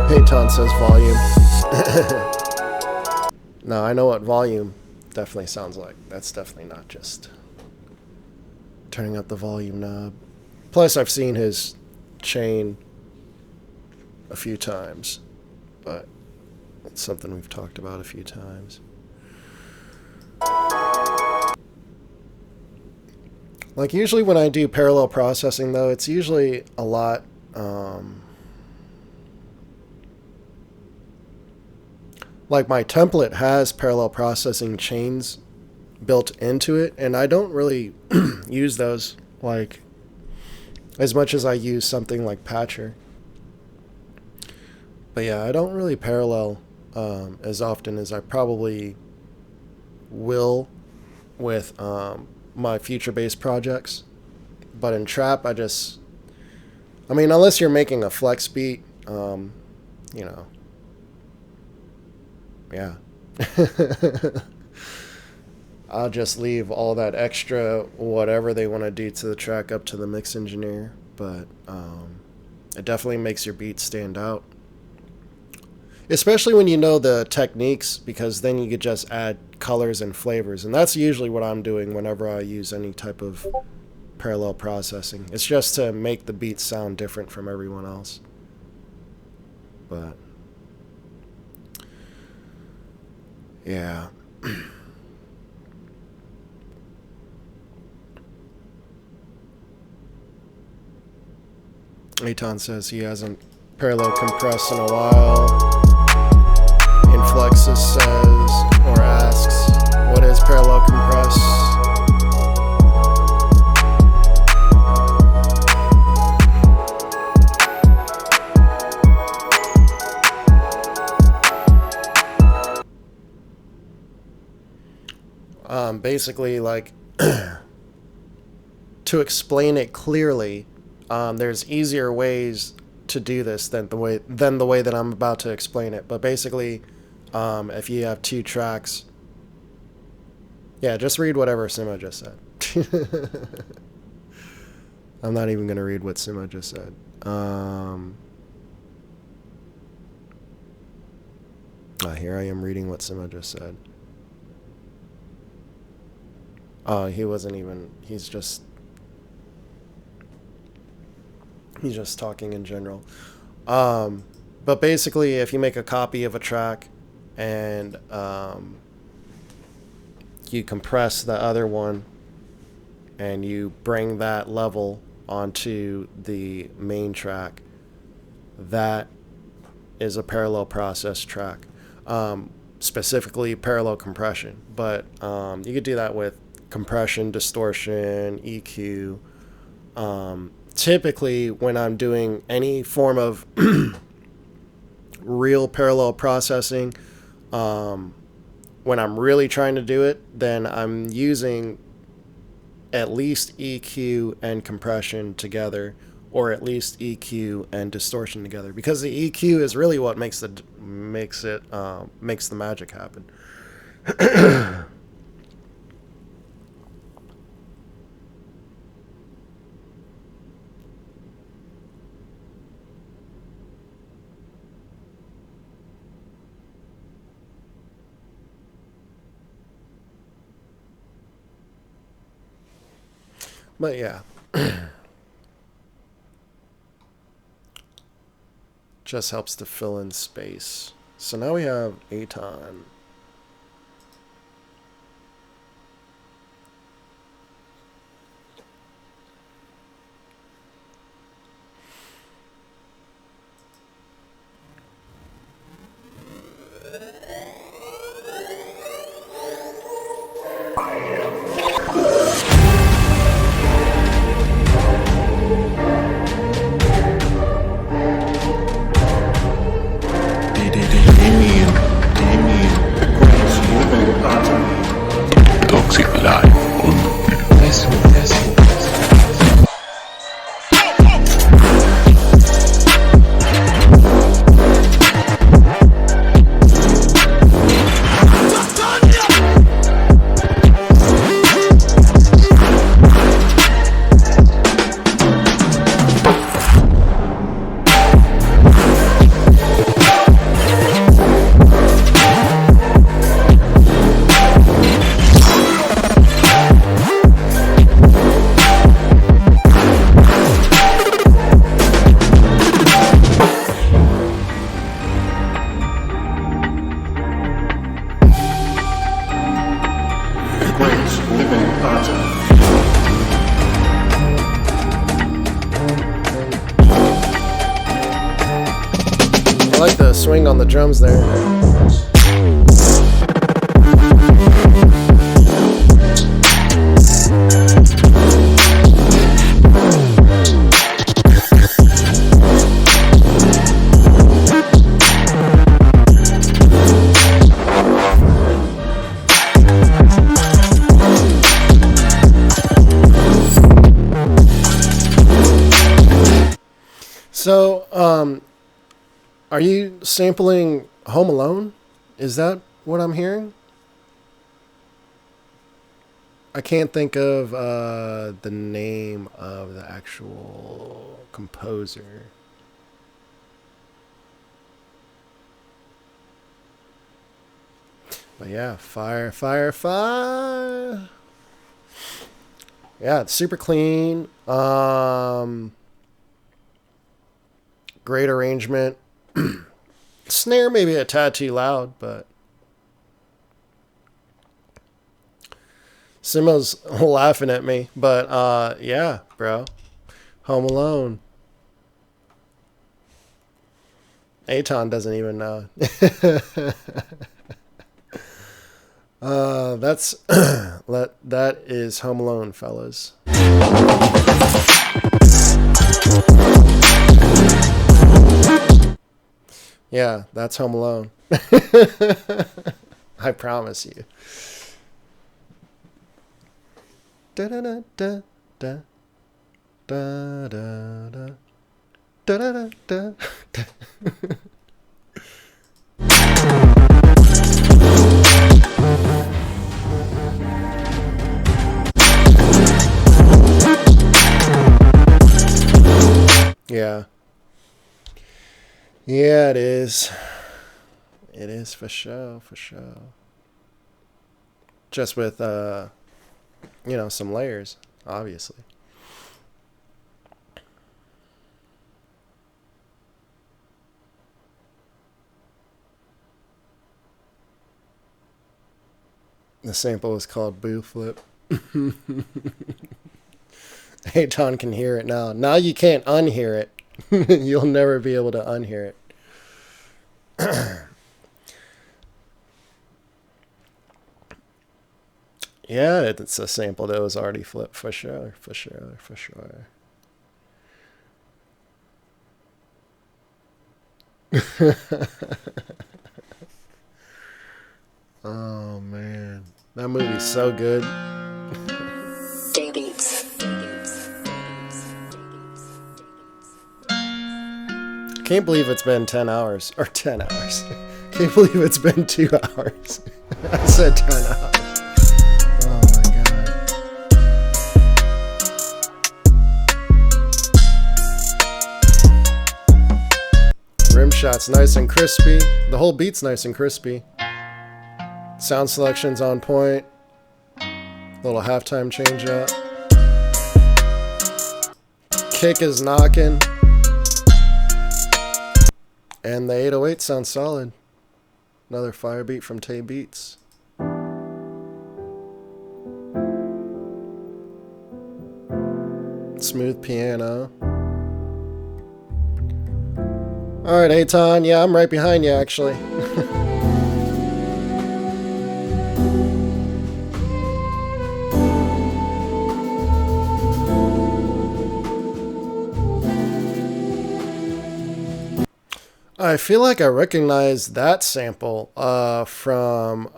Peyton says volume. No, I know what volume definitely sounds like that's definitely not just turning up the volume knob. Plus, I've seen his chain a few times, but it's something we've talked about a few times. Like, usually when I do parallel processing, though, it's usually a lot... like, my template has parallel processing chains built into it, and I don't really use those, like, as much as I use something like Patcher. But yeah, I don't really parallel as often as I probably will with my future-based projects. But in trap, I mean, unless you're making a flex beat, you know, yeah. I'll just leave all that extra whatever they want to do to the track up to the mix engineer. But it definitely makes your beat stand out. Especially when you know the techniques, because then you could just add colors and flavors. And that's usually what I'm doing whenever I use any type of parallel processing. It's just to make the beat sound different from everyone else. But yeah. Aton says he hasn't parallel compressed in a while. Inflexus says, or asks, what is parallel compress? Basically, like, to explain it clearly, there's easier ways to do this than the way that I'm about to explain it. But basically, if you have two tracks, yeah, just read whatever Sima just said. I'm not even gonna read what Sima just said. Here I am reading what Sima just said. He wasn't even. He's just talking in general. But basically, if you make a copy of a track and you compress the other one and you bring that level onto the main track, that is a parallel process track. Specifically parallel compression. But you could do that with compression, distortion, EQ. Typically, when I'm doing any form of real parallel processing, when I'm really trying to do it, then I'm using at least EQ and compression together, or at least EQ and distortion together, because the EQ is really what makes the magic happen. But yeah, just helps to fill in space. So now we have Aton. Damien. I like the swing on the drums there. So, are you sampling Home Alone? Is that what I'm hearing? I can't think of the name of the actual composer. But yeah, fire, fire, fire. Yeah, it's super clean. Great arrangement. Snare maybe a tad too loud, but Simo's laughing at me. But yeah, bro. Home Alone. Aton doesn't even know. That's that is Home Alone, fellas. Yeah, that's Home Alone. I promise you. Da da da da da da da da da da da. Yeah. Yeah, it is. It is for sure, for sure. Just with, some layers, obviously. The sample is called Boo Flip. Aton can hear it now. Now you can't unhear it. You'll never be able to unhear it. Yeah, it's a sample that was already flipped for sure, for sure, for sure. Oh man, that movie's so good. Day beats. Can't believe it's been 10 hours. Or 10 hours. Can't believe it's been 2 hours. I said 10 hours. Oh my god. Rim shot's nice and crispy. The whole beat's nice and crispy. Sound selection's on point. Little halftime change up. Kick is knocking. And the 808 sounds solid. Another fire beat from Tay Beats. Smooth piano. Alright, Aton. Yeah, I'm right behind you, actually. I feel like I recognize that sample from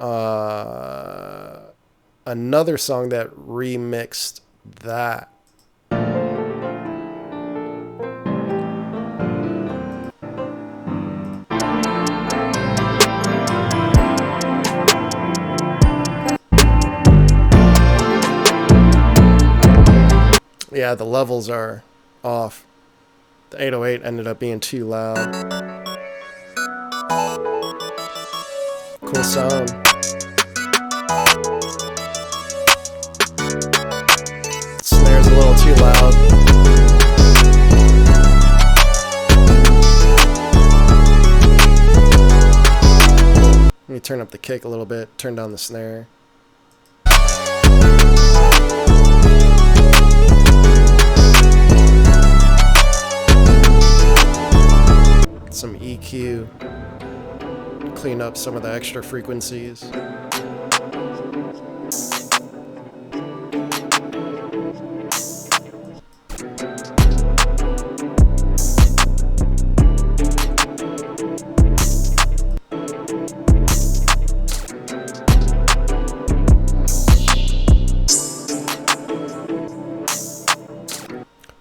another song that remixed that. Yeah, the levels are off. The 808 ended up being too loud. Cool sound. Snare's a little too loud. Let me turn up the kick a little bit, turn down the snare. some EQ, clean up some of the extra frequencies.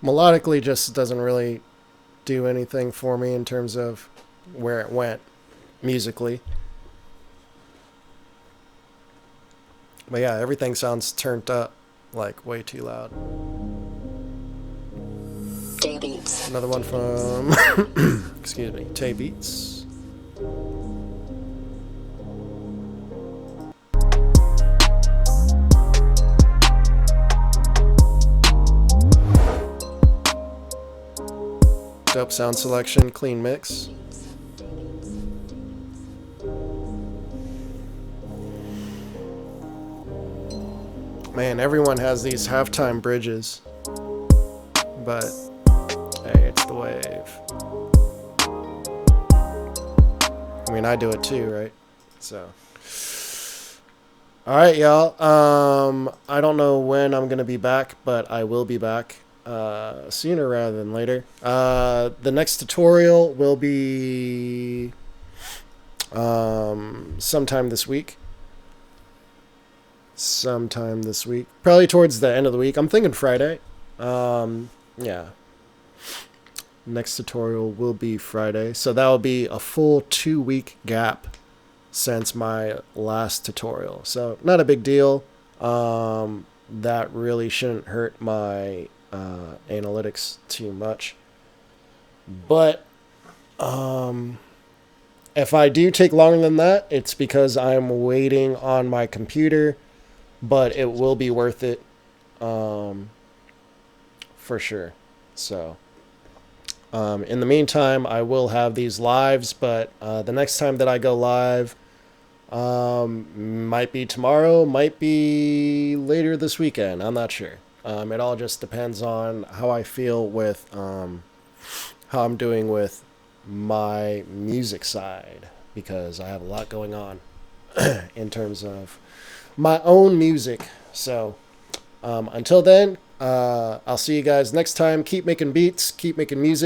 Melodically just doesn't really do anything for me in terms of where it went musically. But yeah, everything sounds turned up like way too loud. Day Beats. Another one from excuse me, Tay Beats. Dope sound selection, clean mix. Man, everyone has these halftime bridges, but hey, it's the wave. I mean, I do it too, right? So, all right, y'all. I don't know when I'm gonna be back, but I will be back sooner rather than later. The next tutorial will be sometime this week. Probably towards the end of the week. I'm thinking Friday. Yeah. Next tutorial will be Friday. So that will be a full 2-week gap since my last tutorial. So not a big deal. That really shouldn't hurt my analytics too much. But if I do take longer than that, it's because I'm waiting on my computer. But it will be worth it, for sure. So, in the meantime, I will have these lives, but the next time that I go live might be tomorrow, might be later this weekend. I'm not sure. It all just depends on how I feel with how I'm doing with my music side, because I have a lot going on in terms of my own music. So until then, I'll see you guys next time. Keep making beats, keep making music.